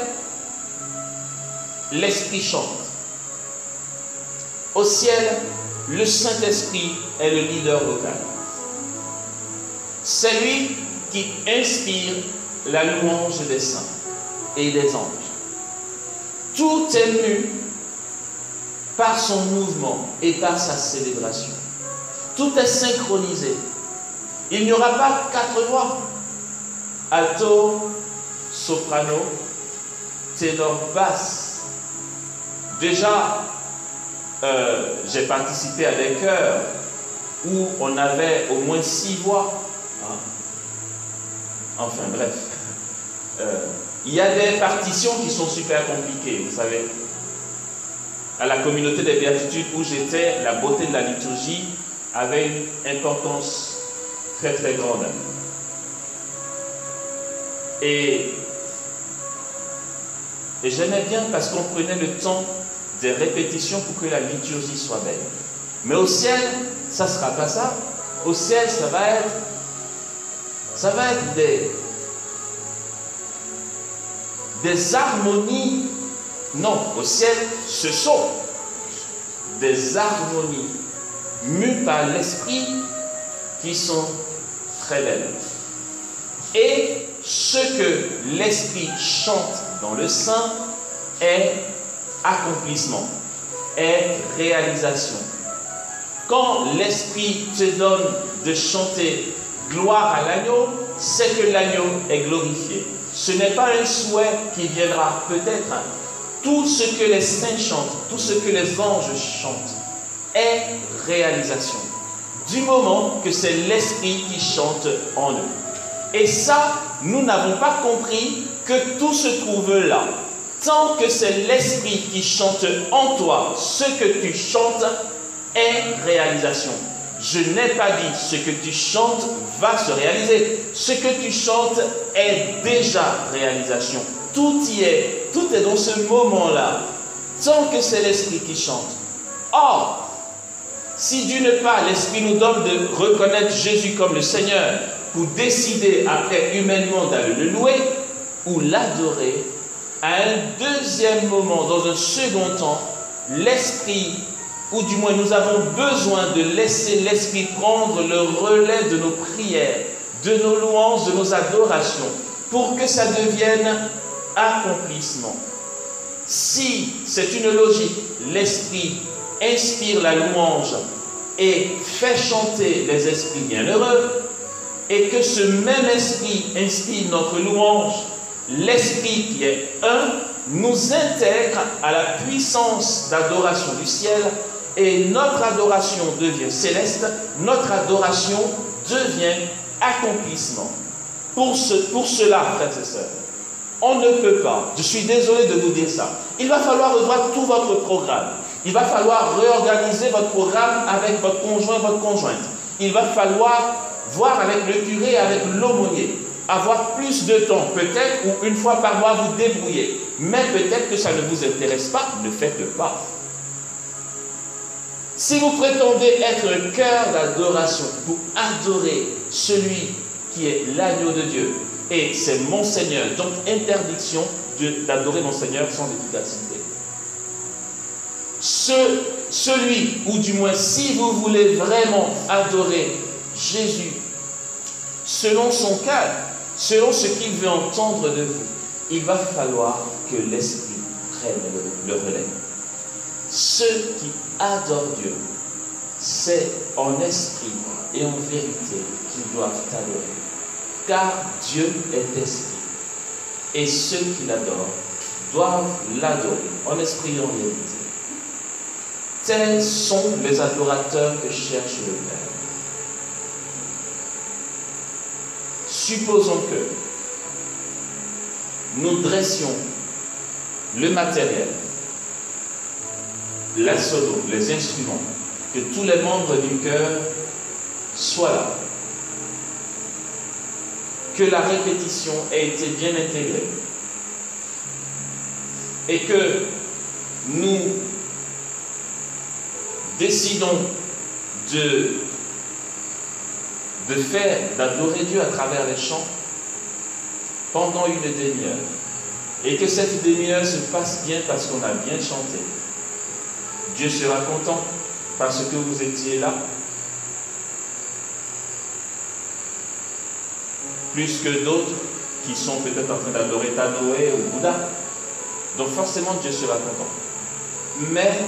l'Esprit chante. Au ciel, le Saint-Esprit est le leader local. C'est lui qui inspire la louange des saints et des anges. Tout est mu par son mouvement et par sa célébration. Tout est synchronisé. Il n'y aura pas 4 voix. Alto, soprano, ténor, basse. Déjà, j'ai participé à des chœurs où on avait au moins 6 voix. Hein? Enfin bref. Il y a des partitions qui sont super compliquées, vous savez. À la communauté des béatitudes où j'étais, la beauté de la liturgie avait une importance très très grande. Et j'aimais bien parce qu'on prenait le temps des répétitions pour que la liturgie soit belle. Mais au ciel, ça ne sera pas ça. Au ciel, ça va être des harmonies. Non, au ciel, ce sont des harmonies mues par l'Esprit qui sont très belles. Et ce que l'Esprit chante dans le sein est accomplissement, est réalisation. Quand l'Esprit te donne de chanter gloire à l'agneau, c'est que l'agneau est glorifié. Ce n'est pas un souhait qui viendra peut-être. Tout ce que les saints chantent, tout ce que les anges chantent est réalisation. Du moment que c'est l'Esprit qui chante en eux. Et ça, nous n'avons pas compris que tout se trouve là. Tant que c'est l'Esprit qui chante en toi ce que tu chantes, est réalisation. Je n'ai pas dit ce que tu chantes va se réaliser. Ce que tu chantes est déjà réalisation. Tout y est. Tout est dans ce moment-là. Tant que c'est l'Esprit qui chante. Or, si d'une part l'Esprit nous donne de reconnaître Jésus comme le Seigneur pour décider après humainement d'aller le louer ou l'adorer, à un deuxième moment, dans un second temps, l'Esprit, ou du moins nous avons besoin de laisser l'Esprit prendre le relais de nos prières, de nos louanges, de nos adorations, pour que ça devienne accomplissement. Si c'est une logique, l'Esprit inspire la louange et fait chanter les esprits bienheureux, et que ce même Esprit inspire notre louange, l'Esprit qui est un nous intègre à la puissance d'adoration du ciel et notre adoration devient céleste, notre adoration devient accomplissement. Pour cela, frères et sœurs, on ne peut pas, je suis désolé de vous dire ça, il va falloir revoir tout votre programme. Il va falloir réorganiser votre programme avec votre conjoint, votre conjointe. Il va falloir voir avec le curé, avec l'aumônier. Avoir plus de temps, peut-être, ou une fois par mois, vous débrouiller. Mais peut-être que ça ne vous intéresse pas, ne faites pas. Si vous prétendez être un cœur d'adoration pour adorer celui qui est l'agneau de Dieu, et c'est mon Seigneur, donc interdiction d'adorer mon Seigneur sans efficacité. Celui, ou du moins si vous voulez vraiment adorer Jésus, selon son cœur, selon ce qu'il veut entendre de vous, il va falloir que l'Esprit prenne le relais. Ceux qui adorent Dieu, c'est en esprit et en vérité qu'ils doivent adorer. Car Dieu est esprit. Et ceux qui l'adorent doivent l'adorer en esprit et en vérité. Tels sont les adorateurs que cherche le Père. Supposons que nous dressions le matériel, la solo, les instruments, que tous les membres du chœur soient là, que la répétition ait été bien intégrée et que nous décidons d'adorer Dieu à travers les chants pendant une demi-heure et que cette demi-heure se passe bien parce qu'on a bien chanté. Dieu sera content parce que vous étiez là plus que d'autres qui sont peut-être en train d'adorer Tanoé ou Bouddha. Donc forcément Dieu sera content. Mais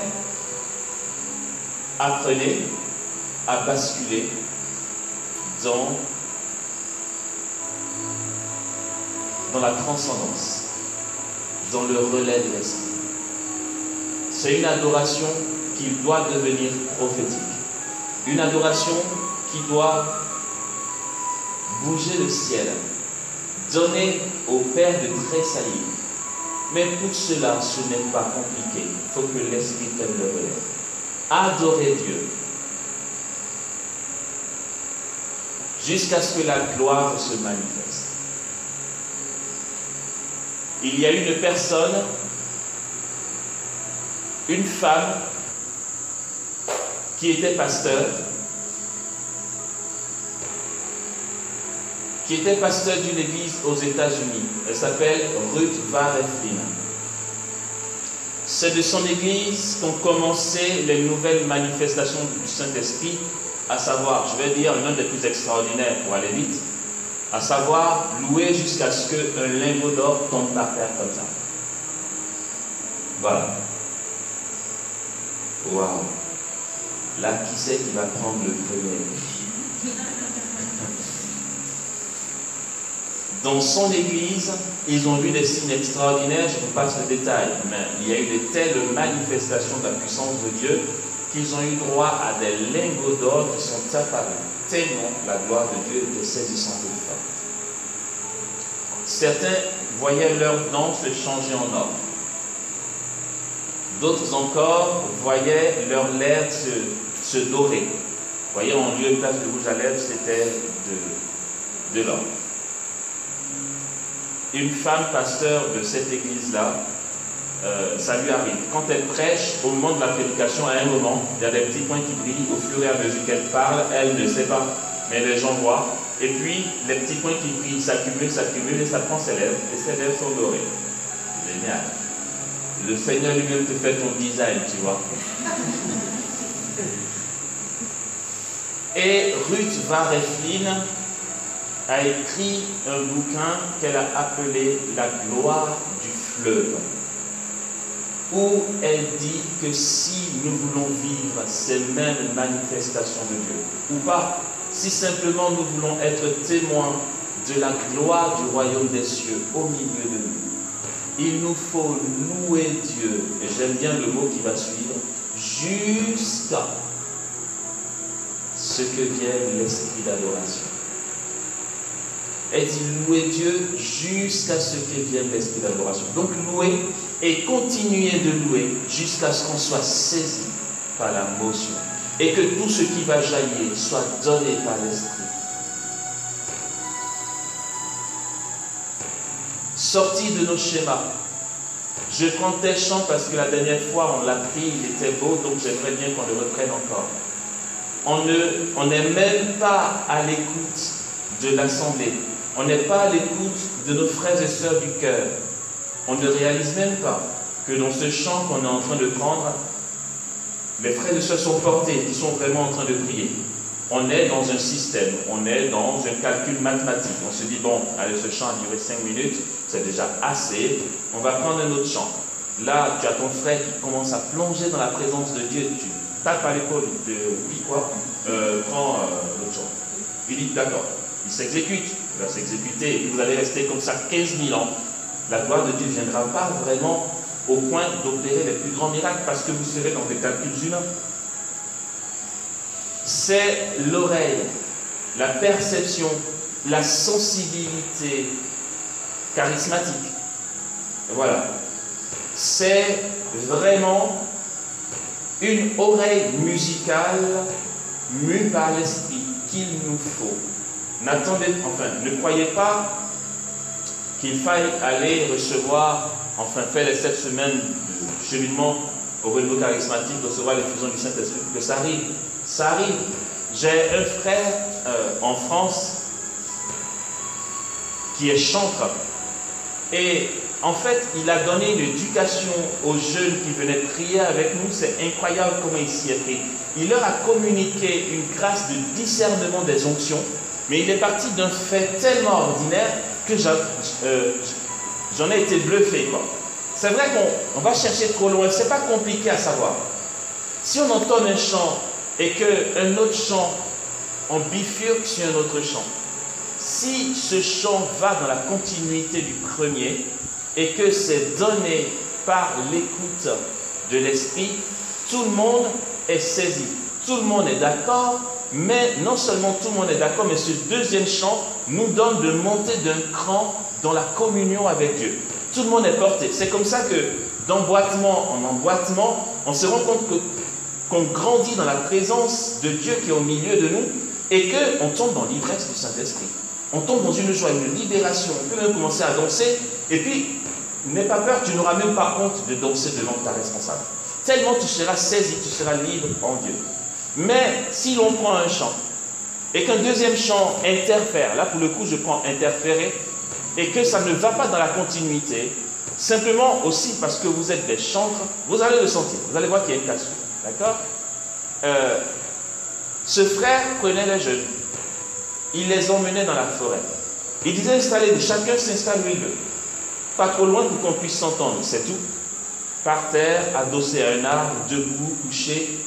apprenez à basculer dans la transcendance, dans le relais de l'esprit. C'est une adoration qui doit devenir prophétique. Une adoration qui doit bouger le ciel, donner au Père de tressaillir. Mais pour cela, ce n'est pas compliqué. Il faut que l'Esprit prenne le relais. Adorer Dieu jusqu'à ce que la gloire se manifeste. Il y a une personne, une femme qui était pasteur, d'une église aux États-Unis. Elle s'appelle Ruth Vareflin. C'est de son église qu'ont commencé les nouvelles manifestations du Saint-Esprit, à savoir, je vais dire l'un des plus extraordinaires pour aller vite, à savoir louer jusqu'à ce qu'un lingot d'or tombe par terre comme ça. Voilà. Waouh. Là, qui c'est qui va prendre le premier? Dans son église, ils ont vu des signes extraordinaires, je vous passe le détail, mais il y a eu de telles manifestations de la puissance de Dieu qu'ils ont eu droit à des lingots d'or qui sont apparus, tellement la gloire de Dieu était saisissante et forte. Certains voyaient leur nom se changer en or. D'autres encore voyaient leur lèvres se se dorer. Vous voyez, en lieu et place de rouge à lèvres, c'était de l'or. Une femme pasteur de cette église-là, ça lui arrive. Quand elle prêche, au moment de la prédication, à un moment, il y a des petits points qui brillent au fur et à mesure qu'elle parle. Elle ne sait pas, mais les gens voient. Et puis, les petits points qui brillent s'accumulent, et ça prend ses lèvres, et ses lèvres sont dorées. Génial. Le Seigneur lui-même te fait ton design, tu vois. Et Ruth Vareflin a écrit un bouquin qu'elle a appelé La gloire du fleuve, où elle dit que si nous voulons vivre ces mêmes manifestations de Dieu, ou pas, si simplement nous voulons être témoins de la gloire du royaume des cieux au milieu de nous, il nous faut louer Dieu, et j'aime bien le mot qui va suivre, jusqu'à ce que vienne l'esprit d'adoration. Elle dit louer Dieu jusqu'à ce que vienne l'esprit d'adoration. Donc louer et continuer de louer jusqu'à ce qu'on soit saisi par la motion. Et que tout ce qui va jaillir soit donné par l'esprit. Sorti de nos schémas. Je prends tel chant parce que la dernière fois on l'a pris, il était beau, donc j'aimerais bien qu'on le reprenne encore. On n'est même pas à l'écoute de l'assemblée. On n'est pas à l'écoute de nos frères et sœurs du cœur. On ne réalise même pas que dans ce chant qu'on est en train de prendre, les frères et sœurs sont portés, ils sont vraiment en train de prier. On est dans un système, on est dans un calcul mathématique. On se dit, bon, allez, ce chant a duré 5 minutes, c'est déjà assez, on va prendre un autre chant. Là, tu as ton frère qui commence à plonger dans la présence de Dieu, tu tapes à l'épaule, oui, quoi, prends l'autre chant. Il dit, d'accord, il s'exécute, il va s'exécuter, et puis vous allez rester comme ça 15 000 ans. La gloire de Dieu ne viendra pas vraiment au point d'opérer les plus grands miracles parce que vous serez dans des calculs humains. C'est l'oreille, la perception, la sensibilité charismatique. Et voilà. C'est vraiment une oreille musicale mue par l'esprit qu'il nous faut. N'attendez, enfin, ne croyez pas qu'il faille aller recevoir, enfin, faire les 7 semaines de cheminement au renouveau charismatique, recevoir l'effusion du Saint-Esprit, que ça arrive. Ça arrive. J'ai un frère en France qui est chantre. Et en fait, il a donné une éducation aux jeunes qui venaient prier avec nous. C'est incroyable comment il s'y est pris. Il leur a communiqué une grâce de discernement des onctions, mais il est parti d'un fait tellement ordinaire que j'en ai été bluffé, quoi. C'est vrai qu'on va chercher trop loin, c'est pas compliqué à savoir. Si on entend un chant et qu'un autre chant, on bifurque sur un autre chant, si ce chant va dans la continuité du premier et que c'est donné par l'écoute de l'esprit, tout le monde est saisi, tout le monde est d'accord, mais non seulement tout le monde est d'accord, mais ce deuxième chant nous donne de monter d'un cran dans la communion avec Dieu. Tout le monde est porté. C'est comme ça que d'emboîtement en emboîtement, on se rend compte qu'on grandit dans la présence de Dieu qui est au milieu de nous et qu'on tombe dans l'ivresse du Saint-Esprit. On tombe dans une joie, une libération. On peut même commencer à danser. Et puis, n'aie pas peur, tu n'auras même pas honte de danser devant ta responsable. Tellement tu seras saisi, tu seras libre en Dieu. Mais si l'on prend un chant et qu'un deuxième chant interfère, là pour le coup je prends interférer, et que ça ne va pas dans la continuité, simplement aussi parce que vous êtes des chantres, vous allez le sentir, vous allez voir qu'il y a une cassure, d'accord? Ce frère prenait les jeunes, il les emmenait dans la forêt, il disait chacun s'installe où il veut, pas trop loin pour qu'on puisse s'entendre, c'est tout, par terre, adossé à un arbre, debout, couché,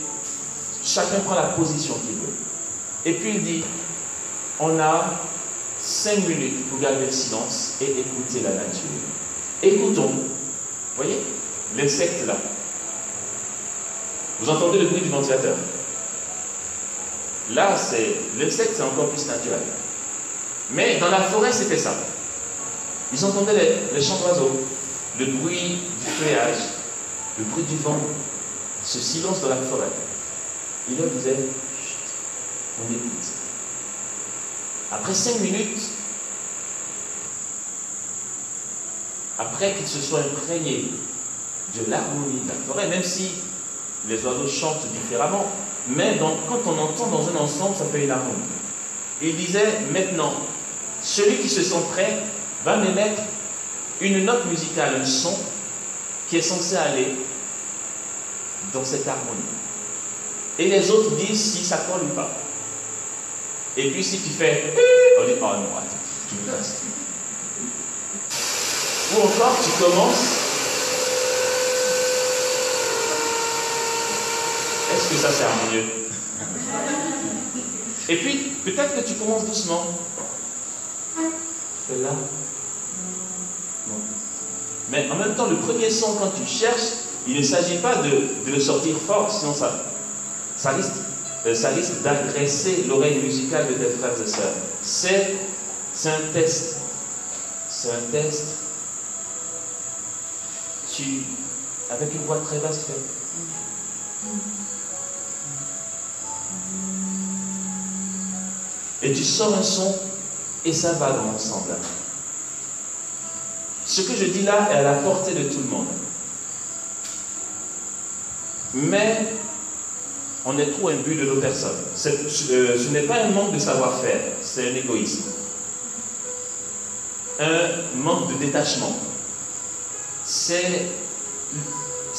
chacun prend la position qu'il veut. Et puis il dit, on a 5 minutes pour garder le silence et écouter la nature. Écoutons. Vous voyez, l'insecte là. Vous entendez le bruit du ventilateur? Là, l'insecte, c'est encore plus naturel. Mais dans la forêt, c'était ça. Ils entendaient les chants d'oiseaux, le bruit du feuillage, le bruit du vent, ce silence dans la forêt. Il leur disait, chut, on écoute. Après 5 minutes, après qu'ils se soient imprégnés de l'harmonie de la forêt, même si les oiseaux chantent différemment, mais quand on entend dans un ensemble, ça fait une harmonie. Il disait, maintenant, celui qui se sent prêt va m'émettre une note musicale, un son qui est censé aller dans cette harmonie. Et les autres disent si ça colle ou pas. Et puis si tu fais, on dit, oh non, attends, tu me casses. Ou encore tu commences. Est-ce que ça c'est harmonieux? Et puis, peut-être que tu commences doucement. Fais là. Non. Mais en même temps, le premier son, quand tu cherches, il ne s'agit pas de le sortir fort, sinon ça risque d'agresser l'oreille musicale de tes frères et sœurs. C'est un test. C'est un test. Avec une voix très basse, fais. Et tu sors un son et ça va dans l'ensemble. Ce que je dis là est à la portée de tout le monde. Mais on est trop imbu de nos personnes. Ce n'est pas un manque de savoir-faire, c'est un égoïsme. Un manque de détachement. C'est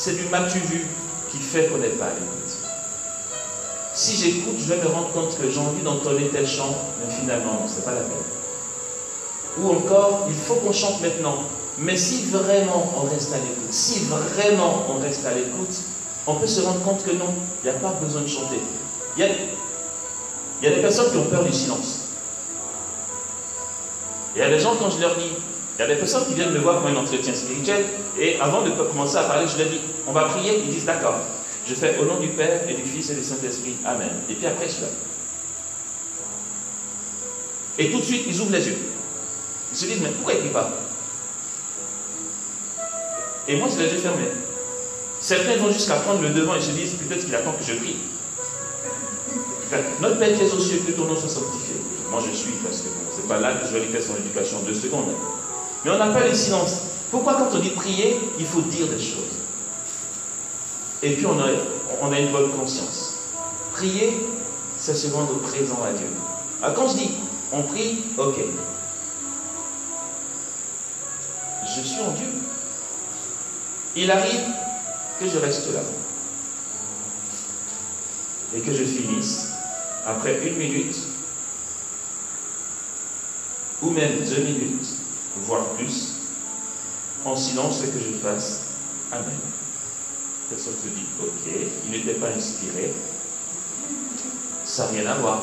du matu-vu qui fait qu'on n'est pas à l'écoute. Si j'écoute, je vais me rendre compte que j'ai envie d'entonner tel chant, mais finalement, ce n'est pas la peine. Ou encore, il faut qu'on chante maintenant. Mais si vraiment on reste à l'écoute, on peut se rendre compte que non, il n'y a pas besoin de chanter. Il y a des personnes qui ont peur du silence. Il y a des gens, quand je leur dis, il y a des personnes qui viennent me voir pour un entretien spirituel, et avant de commencer à parler, je leur dis, on va prier, ils disent d'accord. Je fais au nom du Père et du Fils et du Saint-Esprit. Amen. Et puis après, je suis là. Et tout de suite, ils ouvrent les yeux. Ils se disent, mais pourquoi il ne prie pas? Et moi, j'ai les yeux fermés. Certains vont jusqu'à prendre le devant et se disent, peut-être qu'il attend que je prie. Enfin, notre Père qui est aux cieux, que ton nom soit sanctifié. Moi, je suis, parce que bon, c'est pas là que je vais lui faire son éducation en 2 secondes. Mais on n'a pas le silence. Pourquoi, quand on dit prier, il faut dire des choses? Et puis, on a une bonne conscience. Prier, c'est se rendre présent à Dieu. Alors, quand je dis, on prie, ok. Je suis en Dieu. Il arrive que je reste là. Et que je finisse, après 1 minute, ou même 2 minutes, voire plus, en silence, ce que je fasse. Amen. Personne se dit, ok, il n'était pas inspiré. Ça n'a rien à voir.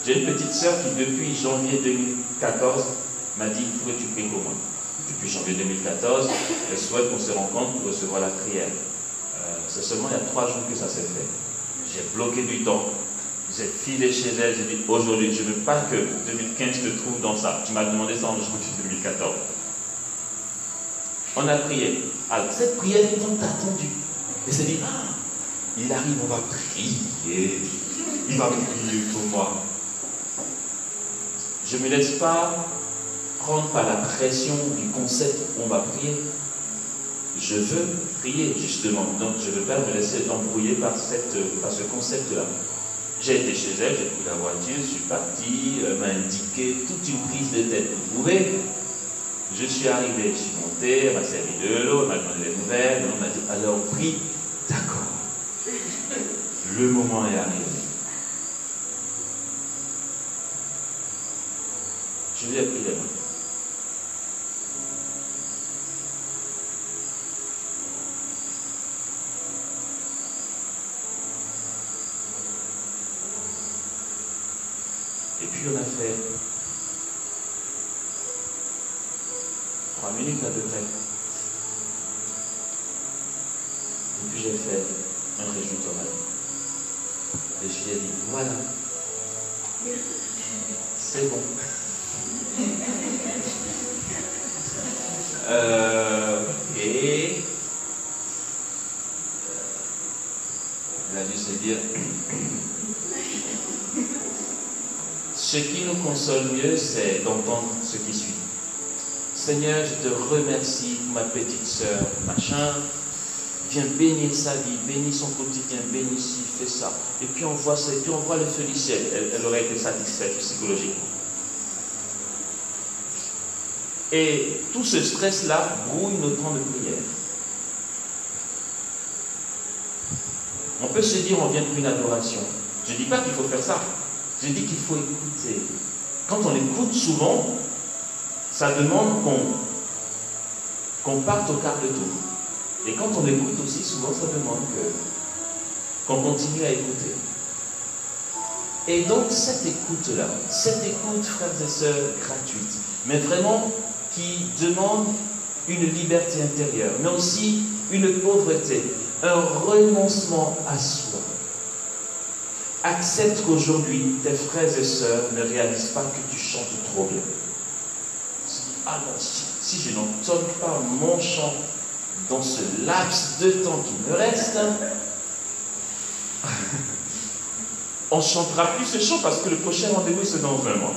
J'ai une petite sœur qui, depuis janvier 2014, m'a dit, pourrais-tu prier pour moi? Depuis janvier 2014, elle souhaite qu'on se rencontre pour recevoir la prière. C'est seulement il y a 3 jours que ça s'est fait. J'ai bloqué du temps. J'ai filé chez elle, j'ai dit, aujourd'hui, je ne veux pas que 2015 te trouve dans ça. Tu m'as demandé ça en janvier 2014. On a prié. Alors, cette prière est tant attendue. Et s'est dit, ah, il arrive, on va prier. Il va prier pour moi. Je ne me laisse pas prendre par la pression du concept on va prier. Je veux prier, justement. Donc, je ne veux pas me laisser embrouiller par ce concept-là. J'ai été chez elle, j'ai pris la voiture, je suis parti, elle m'a indiqué toute une prise de tête. Vous pouvez? Je suis arrivé, je suis monté, elle m'a servi de l'eau, elle m'a demandé des nouvelles, on m'a dit, alors prie, d'accord. Le moment est arrivé. Je lui ai pris les mains. Et puis on a fait 3 minutes à peu près. Et puis j'ai fait un réjouis oral. Et je lui ai dit, voilà, c'est bon. Et nous console mieux, c'est d'entendre ce qui suit. Seigneur, je te remercie pour ma petite sœur, machin. Viens bénir sa vie, bénis son quotidien, bénis ci, fais ça. Et puis on voit ça, et puis on voit le feu du ciel. Elle aurait été satisfaite psychologiquement. Et tout ce stress-là brouille nos temps de prière. On peut se dire, on vient pour une adoration. Je ne dis pas qu'il faut faire ça. Je dis qu'il faut écouter. Quand on écoute souvent, ça demande qu'on parte au quart de tour. Et quand on écoute aussi, souvent, ça demande qu'on continue à écouter. Et donc, cette écoute-là, cette écoute, frères et sœurs, gratuite, mais vraiment qui demande une liberté intérieure, mais aussi une pauvreté, un renoncement à soi. Accepte qu'aujourd'hui, tes frères et sœurs ne réalisent pas que tu chantes trop bien. Ah non, si je n'entonne pas mon chant dans ce laps de temps qui me reste, on ne chantera plus ce chant parce que le prochain rendez-vous c'est dans un mois.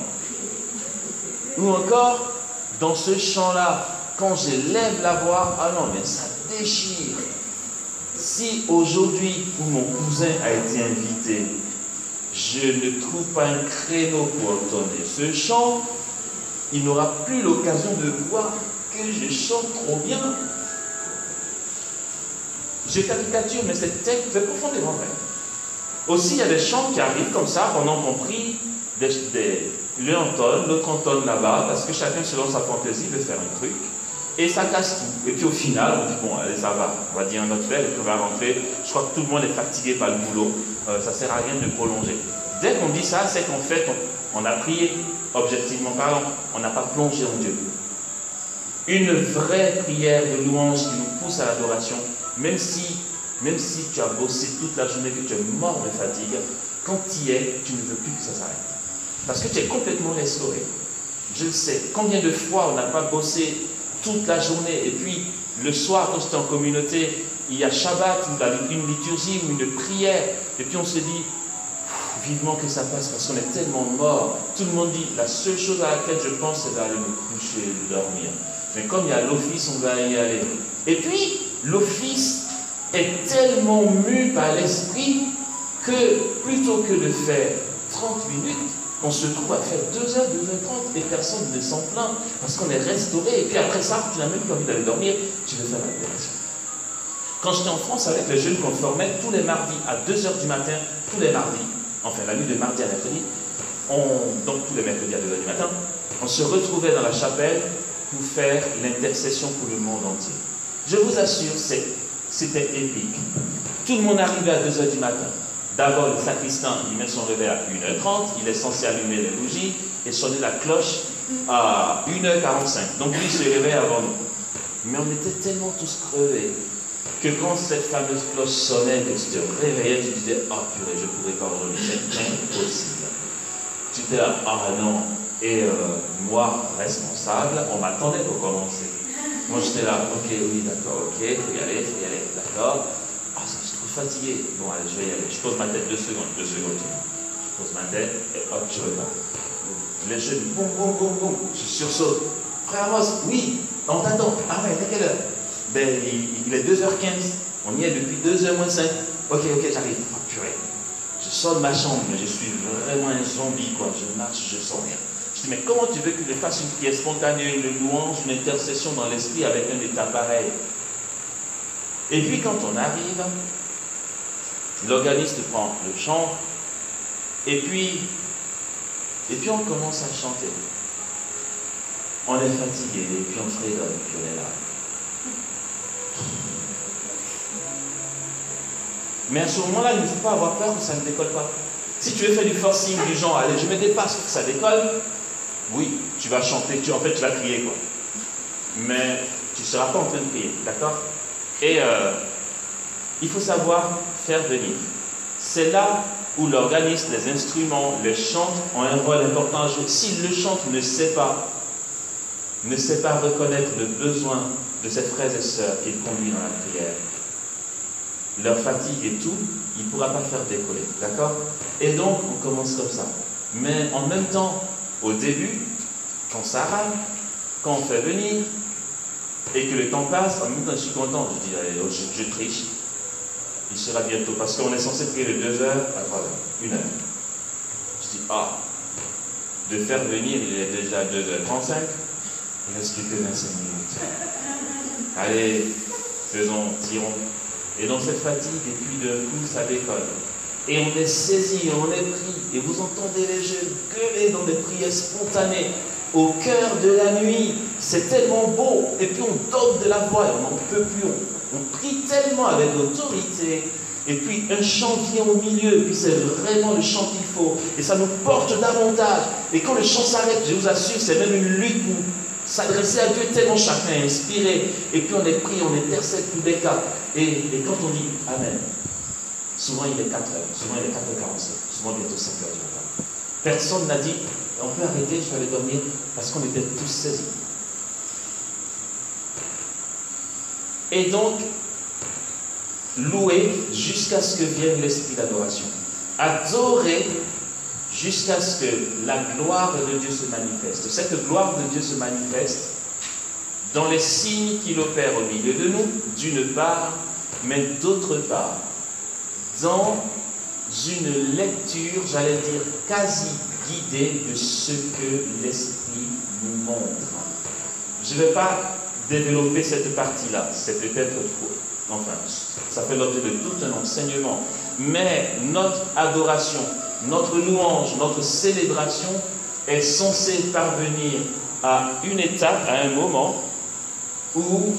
Ou encore, dans ce chant-là, quand je lève la voix, ah non, mais ça déchire. Si aujourd'hui où mon cousin a été invité, je ne trouve pas un créneau pour entonner ce chant, il n'aura plus l'occasion de voir que je chante trop bien. Je caricature, mais c'est profondément vrai. Aussi, il y a des chants qui arrivent comme ça, pendant qu'on prie, l'un entonne, l'autre entonne là-bas, parce que chacun, selon sa fantaisie, veut faire un truc, et ça casse tout. Et puis au final, on dit, bon, allez, ça va, on va dire un autre fait, et puis on va rentrer. Je crois que tout le monde est fatigué par le boulot, ça ne sert à rien de prolonger. Dès qu'on dit ça, c'est qu'en fait, on a prié, objectivement parlant, on n'a pas plongé en Dieu. Une vraie prière de louange qui nous pousse à l'adoration, même si tu as bossé toute la journée, que tu es mort de fatigue, quand tu y es, tu ne veux plus que ça s'arrête. Parce que tu es complètement restauré. Je le sais. Combien de fois on n'a pas bossé toute la journée, et puis le soir, quand c'était en communauté, il y a Shabbat, une liturgie ou une prière, et puis on se dit, vivement que ça passe, parce qu'on est tellement mort. Tout le monde dit, la seule chose à laquelle je pense, c'est d'aller me coucher et de dormir. Mais comme il y a l'office, on va y aller. Et puis, l'office est tellement mu par l'esprit que plutôt que de faire 30 minutes, on se trouve à faire 2h, 2h30 et personne ne s'en plaint parce qu'on est restauré. Et puis après ça, tu n'as même plus envie d'aller dormir, tu veux faire l'adoration. Quand j'étais en France avec les jeunes qu'on formait, tous les mardis à 2h du matin, tous les mardis, enfin la nuit de mardi à mercredi, donc tous les mercredis à 2h du matin, on se retrouvait dans la chapelle pour faire l'intercession pour le monde entier. Je vous assure, c'était épique. Tout le monde arrivait à 2h du matin. D'abord, le sacristain, il met son réveil à 1h30, il est censé allumer les bougies et sonner la cloche à 1h45. Donc lui, il se réveille avant nous. Mais on était tellement tous crevés que quand cette fameuse cloche sonnait, que tu te réveillais, tu disais, oh purée, je ne pourrais pas aujourd'hui, c'est impossible. Tu étais là, ah non. Et moi, responsable, on m'attendait pour commencer. Moi, j'étais là, ok, oui, d'accord, ok, il faut y aller, d'accord. Ah, ça, je suis trop fatigué. Bon, allez, je vais y aller. Je pose ma tête 2 secondes. Je pose ma tête et hop, je repars. Les jeunes, boum, boum, boum, boum, je sursaute. Frère Amos, oui, on t'attend. Ah ouais, à quelle heure? Ben, il est 2h15. On y est depuis 2h moins 5. Ok, j'arrive. Oh, purée. Je sors de ma chambre, mais je suis vraiment un zombie, quoi. Je marche, je sens rien. Je dis, mais comment tu veux que je fasse une prière spontanée, une louange, une intercession dans l'esprit avec un état pareil? Et puis quand on arrive, l'organiste prend le chant, et puis on commence à chanter. On est fatigué, et puis on fredonne, et puis on est là. Mais à ce moment-là, il ne faut pas avoir peur que ça ne décolle pas. Si tu veux faire du forcing du genre, allez, je me dépasse pour que ça décolle, oui, tu vas chanter, en fait tu vas crier, quoi. Mais tu ne seras pas en train de crier, d'accord? Et il faut savoir faire venir. C'est là où l'organiste, les instruments, les chants ont un rôle important à jouer. Si le chante ne sait pas reconnaître le besoin de ses frères et sœurs qu'il conduit dans la prière, leur fatigue et tout, il ne pourra pas faire décoller, d'accord? Et donc, on commence comme ça. Mais en même temps, Au début, quand ça rame, quand on fait venir, et que le temps passe, en même temps je suis content, je dis, allez, je triche. Il sera bientôt, parce qu'on est censé prier de 2 heures à 3 heures, 1 heure. Je dis, de faire venir, il est déjà 2h35, il reste plus que 25 minutes. Allez, tirons. Et dans cette fatigue, et puis d'un coup, ça décolle. Et on est saisi, on est pris, et vous entendez les jeunes gueuler dans des prières spontanées, au cœur de la nuit. C'est tellement beau, et puis on donne de la voix, et on n'en peut plus, on prie tellement avec autorité, et puis un chant vient au milieu, et puis c'est vraiment le chant qu'il faut, et ça nous porte davantage. Et quand le chant s'arrête, je vous assure, c'est même une lutte pour s'adresser à Dieu, tellement chacun est inspiré, et puis on est pris, on intercède pour des cas. Et quand on dit Amen, souvent il est 4 heures, souvent il est 4h45, souvent bientôt 5 heures du matin. Personne n'a dit, on peut arrêter, je vais aller dormir, parce qu'on était tous saisis. Et donc, louer jusqu'à ce que vienne l'esprit d'adoration. Adorer jusqu'à ce que la gloire de Dieu se manifeste. Cette gloire de Dieu se manifeste dans les signes qu'il opère au milieu de nous, d'une part, mais d'autre part, dans une lecture, j'allais dire, quasi guidée de ce que l'Esprit nous montre. Je ne vais pas développer cette partie-là, c'est peut-être trop. Enfin, ça fait l'objet de tout un enseignement. Mais notre adoration, notre louange, notre célébration est censée parvenir à une étape, à un moment où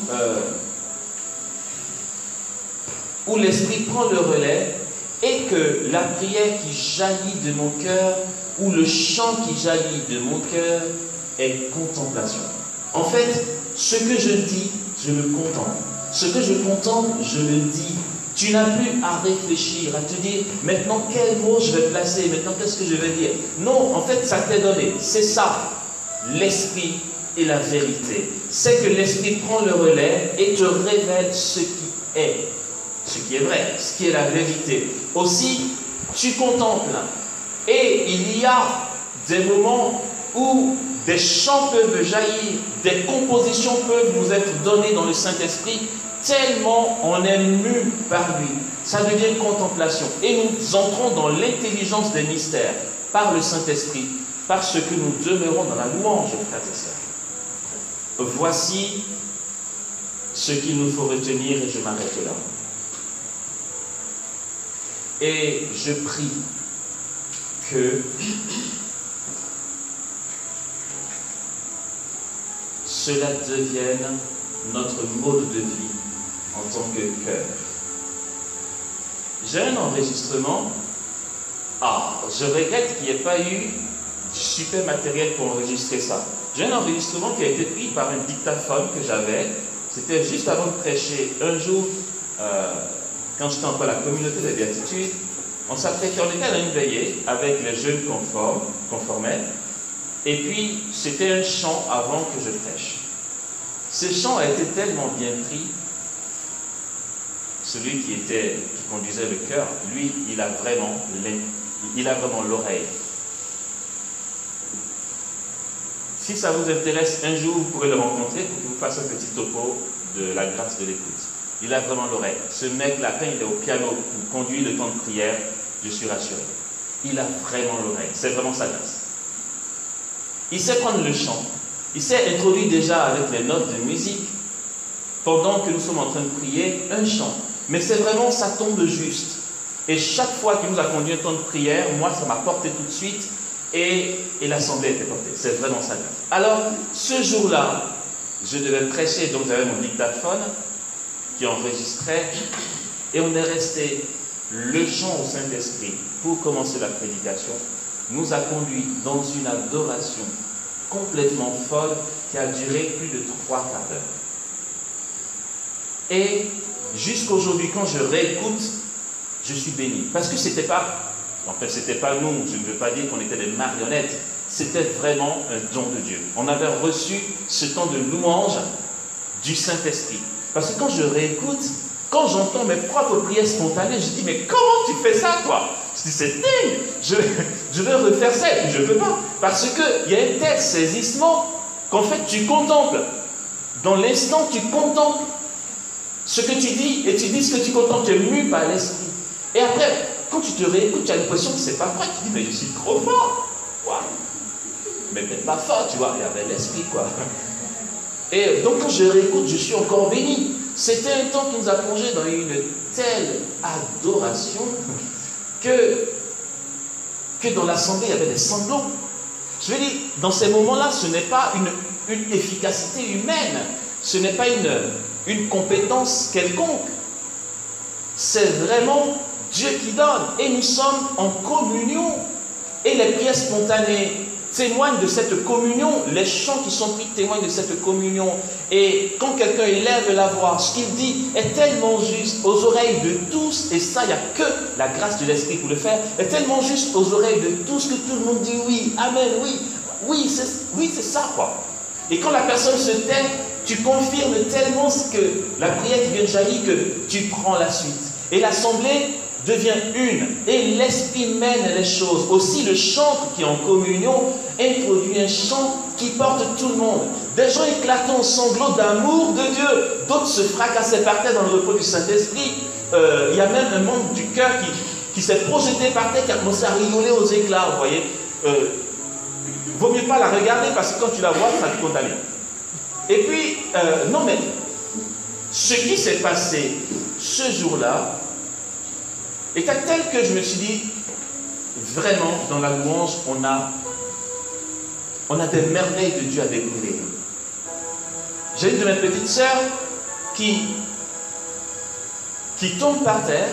l'Esprit prend le relais et que la prière qui jaillit de mon cœur ou le chant qui jaillit de mon cœur est contemplation. En fait, ce que je dis, je le contemple. Ce que je contemple, je le dis. Tu n'as plus à réfléchir, à te dire maintenant quel mot je vais placer, maintenant qu'est-ce que je vais dire. Non, en fait, ça t'est donné. C'est ça, l'Esprit et la vérité. C'est que l'Esprit prend le relais et te révèle ce qui est vrai, ce qui est la vérité. Aussi, tu contemples. Et il y a des moments où des chants peuvent jaillir, des compositions peuvent nous être données dans le Saint-Esprit, tellement on est mu par lui. Ça devient contemplation. Et nous entrons dans l'intelligence des mystères par le Saint-Esprit, parce que nous demeurons dans la louange, frères et sœurs. Voici ce qu'il nous faut retenir, et je m'arrête là. Et je prie que cela devienne notre mode de vie en tant que cœur. J'ai un enregistrement. Je regrette qu'il n'y ait pas eu du super matériel pour enregistrer ça. J'ai un enregistrement qui a été pris par un dictaphone que j'avais. C'était juste avant de prêcher. Un jour, quand j'étais encore à la communauté des béatitudes, on s'apprêtait, on était à une veillée avec les jeunes conformés. Et puis, c'était un chant avant que je prêche. Ce chant a été tellement bien pris. Celui qui conduisait le chœur, lui, il a vraiment l'oreille. Si ça vous intéresse, un jour, vous pourrez le rencontrer pour qu'il vous fasse un petit topo de la grâce de l'écoute. Il a vraiment l'oreille. Ce mec-là, quand il est au piano pour conduire le temps de prière, je suis rassuré. Il a vraiment l'oreille. C'est vraiment sa grâce. Il sait prendre le chant. Il s'est introduit déjà avec les notes de musique pendant que nous sommes en train de prier un chant. Mais c'est vraiment, ça tombe juste. Et chaque fois qu'il nous a conduit un temps de prière, moi, ça m'a porté tout de suite et l'assemblée était portée. C'est vraiment ça. Alors, ce jour-là, je devais prêcher, donc j'avais mon dictaphone qui enregistrait et on est resté le chant au Saint-Esprit pour commencer la prédication. Nous a conduit dans une adoration complètement folle qui a duré plus de 3 quarts d'heure. Et jusqu'aujourd'hui, quand je réécoute, je suis béni. Parce que c'était pas nous, je ne veux pas dire qu'on était des marionnettes, c'était vraiment un don de Dieu. On avait reçu ce temps de louange du Saint-Esprit. Parce que quand je réécoute, quand j'entends mes propres prières spontanées, je dis, mais comment tu fais ça, toi? Je dis, c'est dingue, je veux refaire ça, et puis je ne peux pas. Parce qu'il y a un tel saisissement qu'en fait, tu contemples. Dans l'instant, tu contemples ce que tu dis, et tu dis ce que tu contemples, tu es mu par l'esprit. Et après, quand tu te réécoutes, tu as l'impression que c'est pas vrai. Tu dis, mais je suis trop fort. Wow. Mais peut-être pas fort, tu vois, il y avait l'esprit, quoi. Et donc, quand je réécoute, je suis encore béni. C'était un temps qui nous a plongé dans une telle adoration que dans l'assemblée, il y avait des sanglots. Je veux dire, dans ces moments-là, ce n'est pas une efficacité humaine, ce n'est pas une compétence quelconque. C'est vraiment Dieu qui donne. Et nous sommes en communion. Et les prières spontanées témoignent de cette communion. Les chants qui sont pris témoignent de cette communion. Et quand quelqu'un élève la voix, ce qu'il dit est tellement juste aux oreilles de tous, et ça, il n'y a que la grâce de l'Esprit pour le faire, est tellement juste aux oreilles de tous que tout le monde dit oui, amen, oui, c'est ça, quoi. Et quand la personne se tait, tu confirmes tellement ce que la prière qui vient de jaillir que tu prends la suite. Et l'assemblée devient une, et l'esprit mène les choses. Aussi le chantre qui est en communion introduit un chant qui porte tout le monde. Des gens éclatant en sanglots d'amour de Dieu, d'autres se fracassaient par terre dans le repos du Saint-Esprit. Il y a même un membre du cœur qui s'est projeté par terre, qui a commencé à rigoler aux éclats, vous voyez. Vaut mieux pas la regarder parce que quand tu la vois, ça te contamine. Et puis, non mais, ce qui s'est passé ce jour-là était tel que je me suis dit, vraiment, dans la louange, on a des merveilles de Dieu à découvrir. J'ai une de mes petites sœurs qui tombe par terre,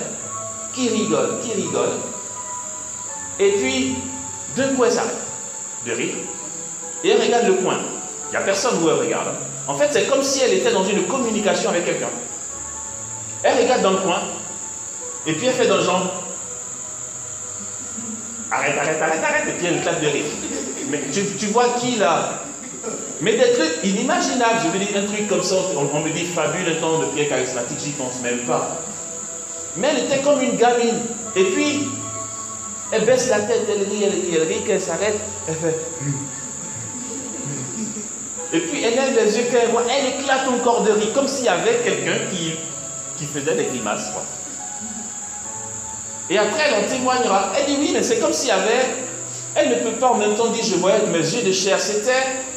qui rigole, et puis, d'un coup, elle s'arrête de rire, et elle regarde le coin. Il n'y a personne où elle regarde. En fait, c'est comme si elle était dans une communication avec quelqu'un. Elle regarde dans le coin, et puis elle fait dans le genre, arrête, et puis elle éclate de rire. Mais tu vois qui là? Mais des trucs inimaginables, je veux dire, un truc comme ça, on me dit fabule, un temps de prière charismatique, j'y pense même pas. Mais elle était comme une gamine, et puis, elle baisse la tête, elle rit, qu'elle s'arrête, elle fait... Et puis elle lève les yeux, qu'elle voit, elle éclate encore de rire, comme s'il y avait quelqu'un qui faisait des grimaces, quoi. Et après, elle en témoignera. Elle dit oui, mais c'est comme s'il y avait... Elle ne peut pas en même temps dire, je vois avec mes yeux de chair. C'était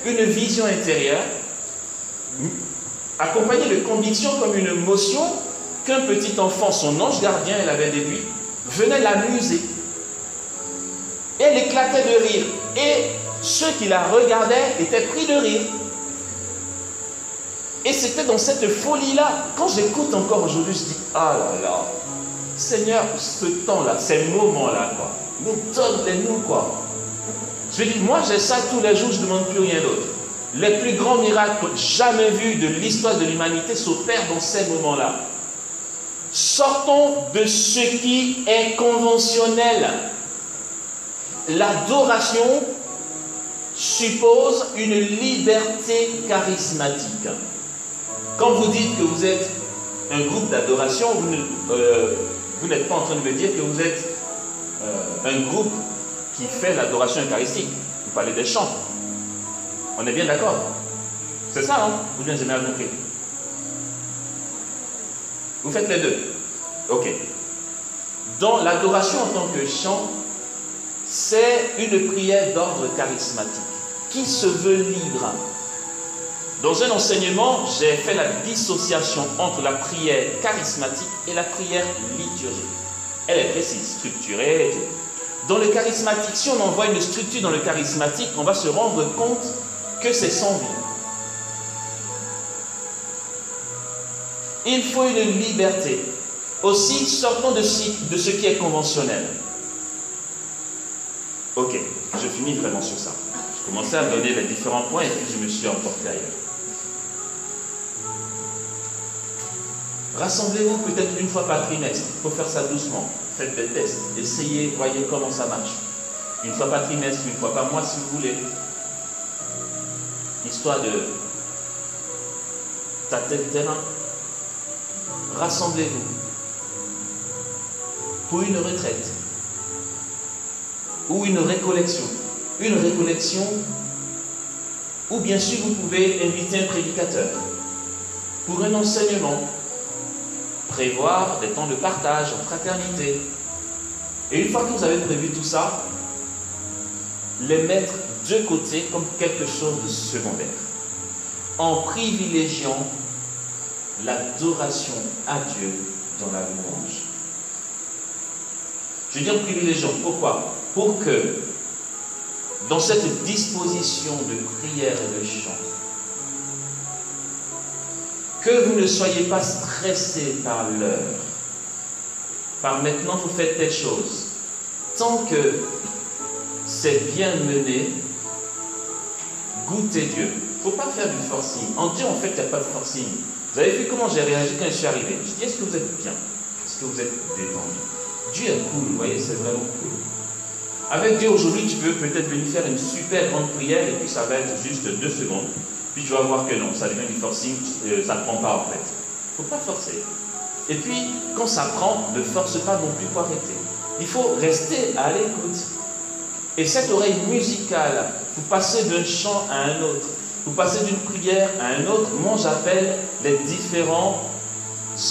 une vision intérieure, accompagnée de conviction comme une émotion qu'un petit enfant, son ange gardien, elle avait déduit, venait l'amuser. Et elle éclatait de rire. Et ceux qui la regardaient étaient pris de rire. Et c'était dans cette folie-là, quand j'écoute encore aujourd'hui, je dis, ah là là, Seigneur, ce temps-là, ces moments-là, quoi, nous donne-les-nous, quoi. Je dis, moi j'ai ça tous les jours, je ne demande plus rien d'autre. Les plus grands miracles jamais vus de l'histoire de l'humanité s'opèrent dans ces moments-là. Sortons de ce qui est conventionnel. L'adoration suppose une liberté charismatique. Quand vous dites que vous êtes un groupe d'adoration, vous n'êtes pas en train de me dire que vous êtes un groupe qui fait l'adoration eucharistique. Vous parlez des chants. On est bien d'accord? C'est ça, hein? Ou bien j'ai mal compris? Vous faites les deux. Ok. Dans l'adoration en tant que chant, c'est une prière d'ordre charismatique qui se veut libre. Dans un enseignement, j'ai fait la dissociation entre la prière charismatique et la prière liturgique. Elle est précise, structurée. Dans le charismatique, si on envoie une structure dans le charismatique, on va se rendre compte que c'est sans vie. Il faut une liberté. Aussi, sortons de ce qui est conventionnel. Ok, je finis vraiment sur ça. Je commençais à me donner les différents points et puis je me suis emporté ailleurs. Rassemblez-vous peut-être une fois par trimestre. Il faut faire ça doucement. Faites des tests. Essayez, voyez comment ça marche. Une fois par trimestre, une fois par mois si vous voulez. Histoire de tâter le terrain. Rassemblez-vous pour une retraite. ou une récollection. Une récollection où bien sûr vous pouvez inviter un prédicateur pour un enseignement, prévoir des temps de partage en fraternité. Et une fois que vous avez prévu tout ça, les mettre de côté comme quelque chose de secondaire, en privilégiant l'adoration à Dieu dans la louange. Je veux dire privilégiant, pourquoi? Pour que dans cette disposition de prière et de chant, que vous ne soyez pas stressés par l'heure, par maintenant vous faites telle chose. Tant que c'est bien mené, goûtez Dieu. Il ne faut pas faire du forcing. En Dieu, en fait, il n'y a pas de forcing. Vous avez vu comment j'ai réagi quand je suis arrivé? Je dis, est-ce que vous êtes bien? Est-ce que vous êtes détendu? Dieu est cool, vous voyez, c'est vraiment cool. Avec Dieu, aujourd'hui, tu peux peut-être venir faire une super grande prière et puis ça va être juste 2 secondes. Puis tu vas voir que non, ça devient du forcing, ça ne prend pas en fait. Il ne faut pas forcer. Et puis, quand ça prend, ne force pas non plus pour arrêter. Il faut rester à l'écoute. Et cette oreille musicale, vous passez d'un chant à un autre, vous passez d'une prière à un autre. Moi, j'appelle les différents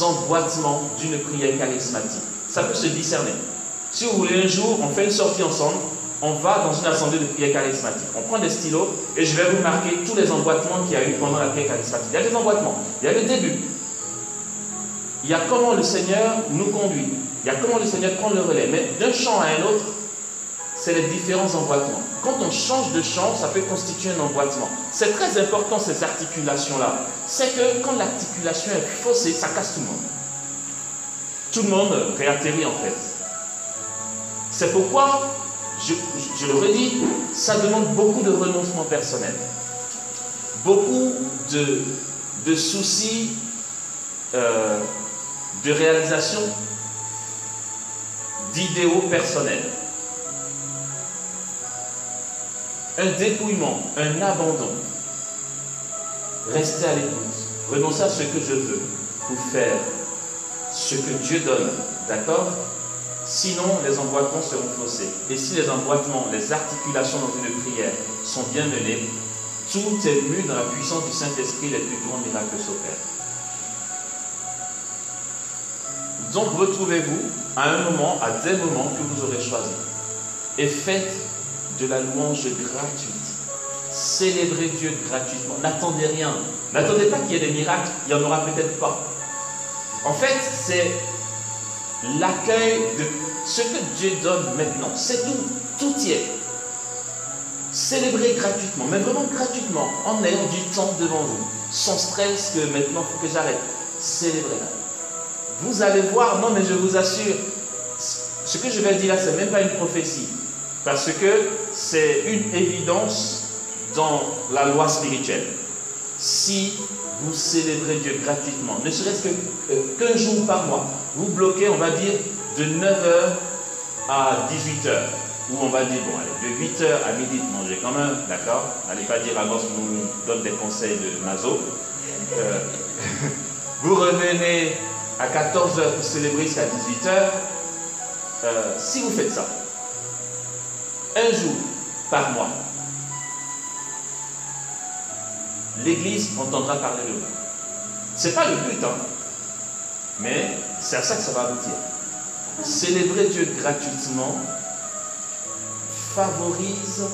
emboîtements d'une prière charismatique. Ça peut se discerner. Si vous voulez, un jour, on fait une sortie ensemble, on va dans une assemblée de prière charismatique. On prend des stylos et je vais vous marquer tous les emboîtements qu'il y a eu pendant la prière charismatique. Il y a des emboîtements, il y a le début. Il y a comment le Seigneur nous conduit. Il y a comment le Seigneur prend le relais. Mais d'un chant à un autre, c'est les différents emboîtements. Quand on change de chant, ça peut constituer un emboîtement. C'est très important ces articulations-là. C'est que quand l'articulation est faussée, ça casse tout le monde. Tout le monde réatterrit en fait. C'est pourquoi, je le redis, ça demande beaucoup de renoncement personnel. Beaucoup de soucis de réalisation d'idéaux personnels. Un dépouillement, un abandon. Restez à l'écoute. Renoncez à ce que je veux pour faire ce que Dieu donne. D'accord? Sinon, les emboîtements seront faussés. Et si les emboîtements, les articulations dans une prière sont bien menées, tout est mu dans la puissance du Saint-Esprit, les plus grands miracles s'opèrent. Donc, retrouvez-vous à un moment, à des moments que vous aurez choisis. Et faites de la louange gratuite. Célébrez Dieu gratuitement. N'attendez rien. N'attendez pas qu'il y ait des miracles. Il n'y en aura peut-être pas. En fait, c'est l'accueil de ce que Dieu donne maintenant. C'est tout. Tout y est. Célébrez gratuitement, mais vraiment gratuitement, en ayant du temps devant vous. Sans stress que maintenant, il faut que j'arrête. Célébrez-la. Vous allez voir, non mais je vous assure, ce que je vais dire là, ce n'est même pas une prophétie. Parce que c'est une évidence dans la loi spirituelle. Si vous célébrez Dieu gratuitement, ne serait-ce qu'un jour par mois, vous bloquez, on va dire, de 9h à 18h. Ou on va dire, bon, allez, de 8h à midi de manger quand même, d'accord? N'allez pas dire à Amos nous donne des conseils de Mazo. Vous revenez à 14h pour célébrer jusqu'à 18h. Si vous faites ça, un jour par mois, l'Église entendra parler de vous. Ce n'est pas le but, hein, mais c'est à ça que ça va aboutir. Célébrer Dieu gratuitement favorise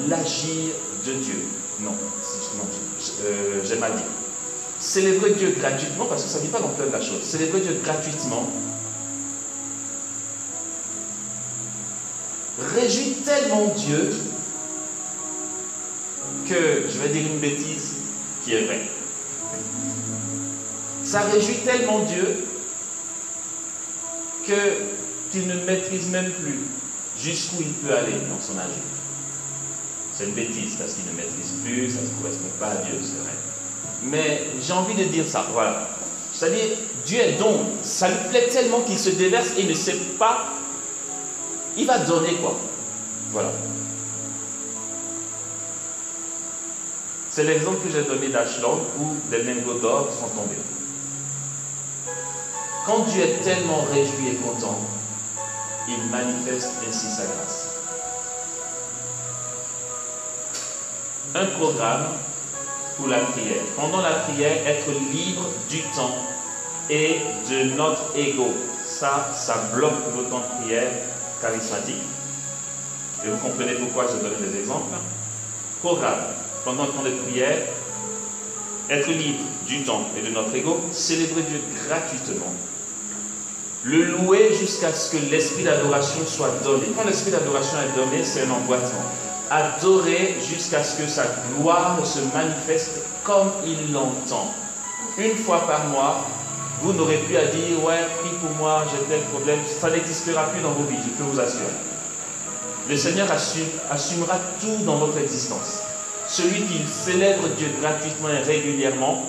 l'agir de Dieu. Non, j'ai mal dit. Célébrer Dieu gratuitement, parce que ça ne dit pas l'ampleur de la chose. Célébrer Dieu gratuitement réjouit tellement Dieu que, je vais dire une bêtise qui est vraie. Ça réjouit tellement Dieu qu'il ne maîtrise même plus jusqu'où il peut aller dans son agir. C'est une bêtise parce qu'il ne maîtrise plus, ça ne correspond pas à Dieu, c'est vrai. Mais j'ai envie de dire ça, voilà. C'est-à-dire, Dieu est don, ça lui plaît tellement qu'il se déverse et il ne sait pas, il va donner quoi. Voilà. C'est l'exemple que j'ai donné d'Ashland où les lingots d'or sont tombés. Quand Dieu est tellement réjoui et content, il manifeste ainsi sa grâce. un programme pour la prière. Pendant la prière, être libre du temps et de notre ego. Ça bloque le temps de prière charismatique. Et vous comprenez pourquoi je donne des exemples. Programme. Pendant le temps de prière, être libre du temps et de notre ego, célébrer Dieu gratuitement. Le louer jusqu'à ce que l'esprit d'adoration soit donné. Quand l'esprit d'adoration est donné, c'est un emboîtement. Adorer jusqu'à ce que sa gloire se manifeste comme il l'entend. Une fois par mois, vous n'aurez plus à dire « Ouais, prie pour moi, j'ai tel problème ». Ça n'existera plus dans vos vies, je peux vous assurer. Le Seigneur assumera tout dans votre existence. Celui qui célèbre Dieu gratuitement et régulièrement,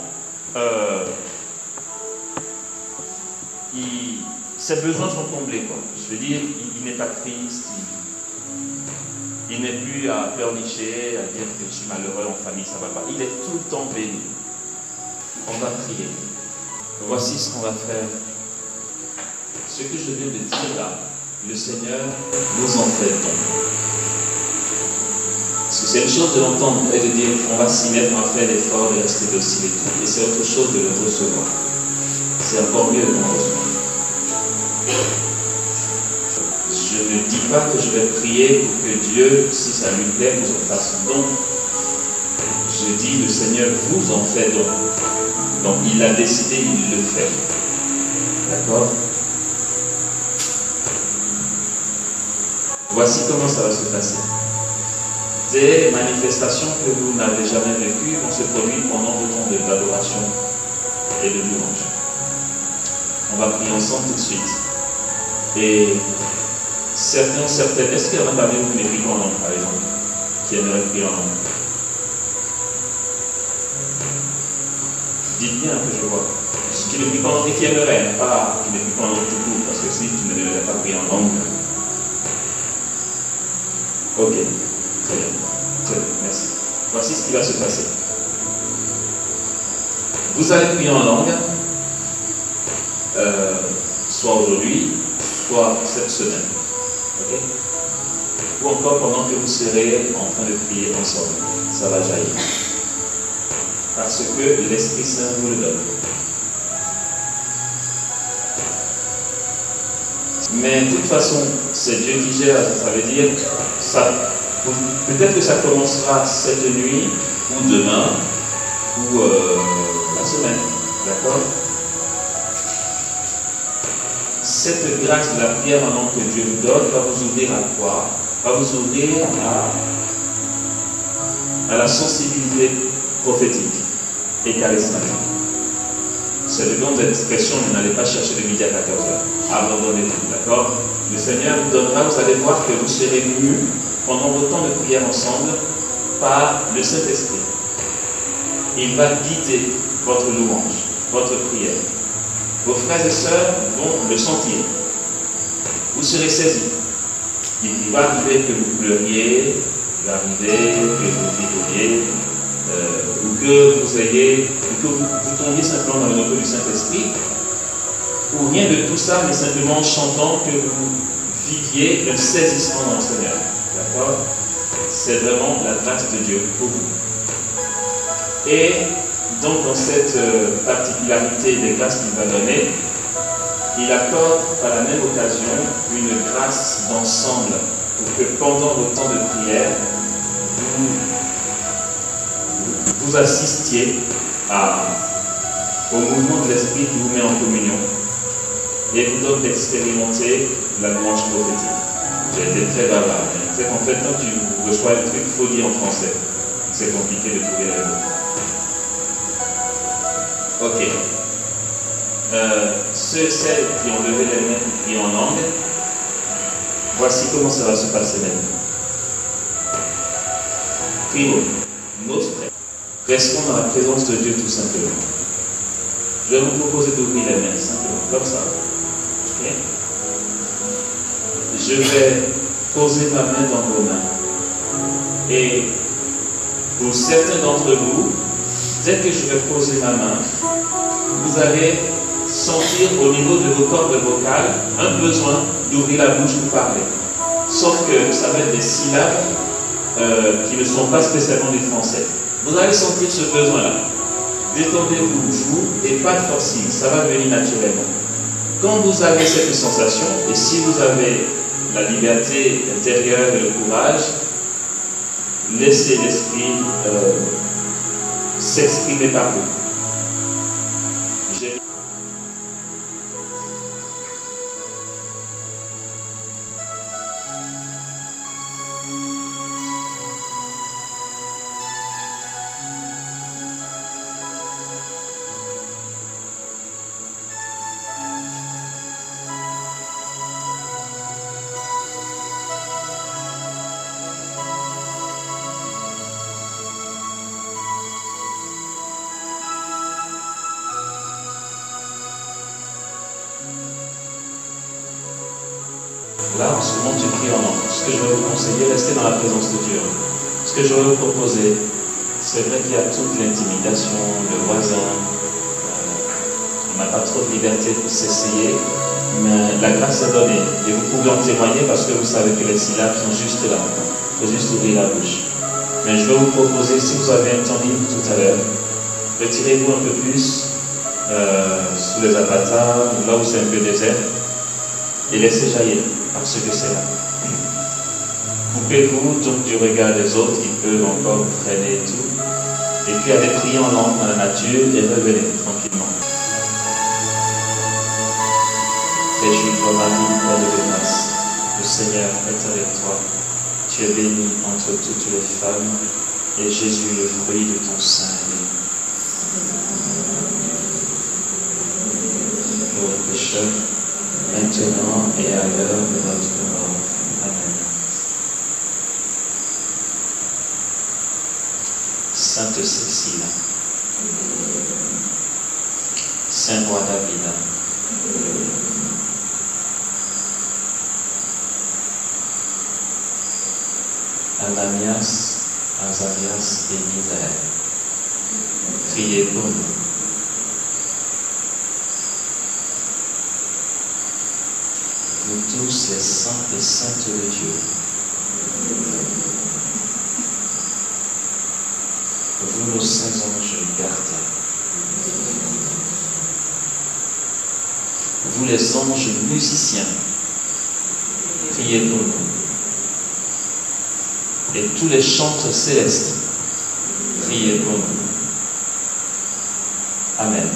ses besoins sont comblés. Quoi. Je veux dire, il n'est pas triste, il n'est plus à pleurnicher, à dire que je suis malheureux en famille, ça ne va pas. Il est tout le temps béni. On va prier. Voici ce qu'on va faire. Ce que je viens de dire là, le Seigneur nous en fait don. Parce que c'est une chose de l'entendre et de dire on va s'y mettre, on va faire l'effort de rester docile et tout. Et c'est autre chose de le recevoir. C'est encore mieux de le recevoir. Je ne dis pas que je vais prier pour que Dieu, si ça lui plaît, nous en fasse don. Je dis le Seigneur vous en fait don. Donc il a décidé, il le fait. D'accord? Voici comment ça va se passer. Des manifestations que vous n'avez jamais vécues vont se produire pendant le temps d'adoration et de louange. On va prier ensemble tout de suite. Et certaines, est-ce qu'il y en a parmi vous qui prient en langue, par exemple, qui aimeraient prier en langue? Dites bien que je vois. Qui ne prie pas en langue et qui aimerait, pas qui ne prie pas en langue tout court, parce que si tu ne devrais pas prier en langue. Ok, très bien. Très bien, merci. Voici ce qui va se passer. Vous allez prier en langue, soit aujourd'hui, soit cette semaine. Ok? Ou encore pendant que vous serez en train de prier ensemble. Ça va jaillir. Parce que l'Esprit Saint vous le donne. Mais de toute façon, c'est Dieu qui gère, ça veut dire, peut-être que ça commencera cette nuit, ou demain, ou la semaine. D'accord? Cette grâce de la prière en langue que Dieu vous donne va vous ouvrir à quoi? Va vous ouvrir à la sensibilité prophétique et charismatique. C'est le nom d'expression, mais n'allez pas chercher le midi à 14h. Abandonnez tout, d'accord? Le Seigneur vous donnera, vous allez voir que vous serez mus pendant vos temps de prière ensemble par le Saint-Esprit. Il va guider votre louange, votre prière. Vos frères et sœurs vont le sentir. Vous serez saisis. Il va arriver que vous pleuriez, il va arriver que vous rigoliez, ou que vous tombiez simplement dans le repos du Saint-Esprit, ou rien de tout ça, mais simplement en chantant que vous viviez un saisissement dans le Seigneur. D'accord? C'est vraiment la grâce de Dieu pour vous. Et donc, dans cette particularité des grâces qu'il va donner, il accorde par la même occasion une grâce d'ensemble pour que pendant vos temps de prière, vous assistiez au mouvement de l'Esprit qui vous met en communion et vous donne d'expérimenter la louange prophétique. J'ai été très bavard, mais c'est qu'en fait, quand tu reçois le truc, il faut dire en français. C'est compliqué de trouver les mots. Ok. Celles qui ont levé les mains pour prier en langue, voici comment ça va se passer maintenant. Prions, notre Père. Restons dans la présence de Dieu tout simplement. Je vais vous proposer d'ouvrir les mains simplement, comme ça. Okay. Je vais poser ma main dans vos mains. Et pour certains d'entre vous, dès que je vais poser ma main, vous allez sentir au niveau de vos cordes vocales un besoin d'ouvrir la bouche pour parler. Sauf que ça va être des syllabes qui ne sont pas spécialement du français. Vous allez sentir ce besoin-là. Détendez-vous, vous, et pas de forcing, ça va venir naturellement. Quand vous avez cette sensation, et si vous avez la liberté intérieure et le courage, laissez l'esprit s'exprimer par vous. Là, en ce moment, tu pries en langue. Ce que je vais vous conseiller, restez dans la présence de Dieu. Ce que je vais vous proposer, c'est vrai qu'il y a toute l'intimidation, le voisin. On n'a pas trop de liberté pour s'essayer, mais la grâce est donnée. Et vous pouvez en témoigner parce que vous savez que les syllabes sont juste là. Il faut juste ouvrir la bouche. Mais je vais vous proposer, si vous avez un temps libre tout à l'heure, retirez-vous un peu plus sous les abatas, là où c'est un peu désert, et laissez jaillir. Parce que c'est là. Coupez-vous donc du regard des autres qui peuvent encore vous freiner et tout. Et puis allez prier en langue dans la nature et revenez tranquillement. Réjouis-toi Marie, pleine de grâce. Le Seigneur est avec toi. Tu es bénie entre toutes les femmes, et Jésus, le fruit de ton sein, est béni. Pour les pécheurs, maintenant et à l'heure de notre mort. Amen. Sainte Cécile, Saint Roi David, Ananias, Azarias et Misaël, priez pour nous. Vous tous les saints et saintes de Dieu, vous nos saints anges gardiens, vous les anges musiciens, priez pour nous. Et tous les chantres célestes, priez pour nous. Amen.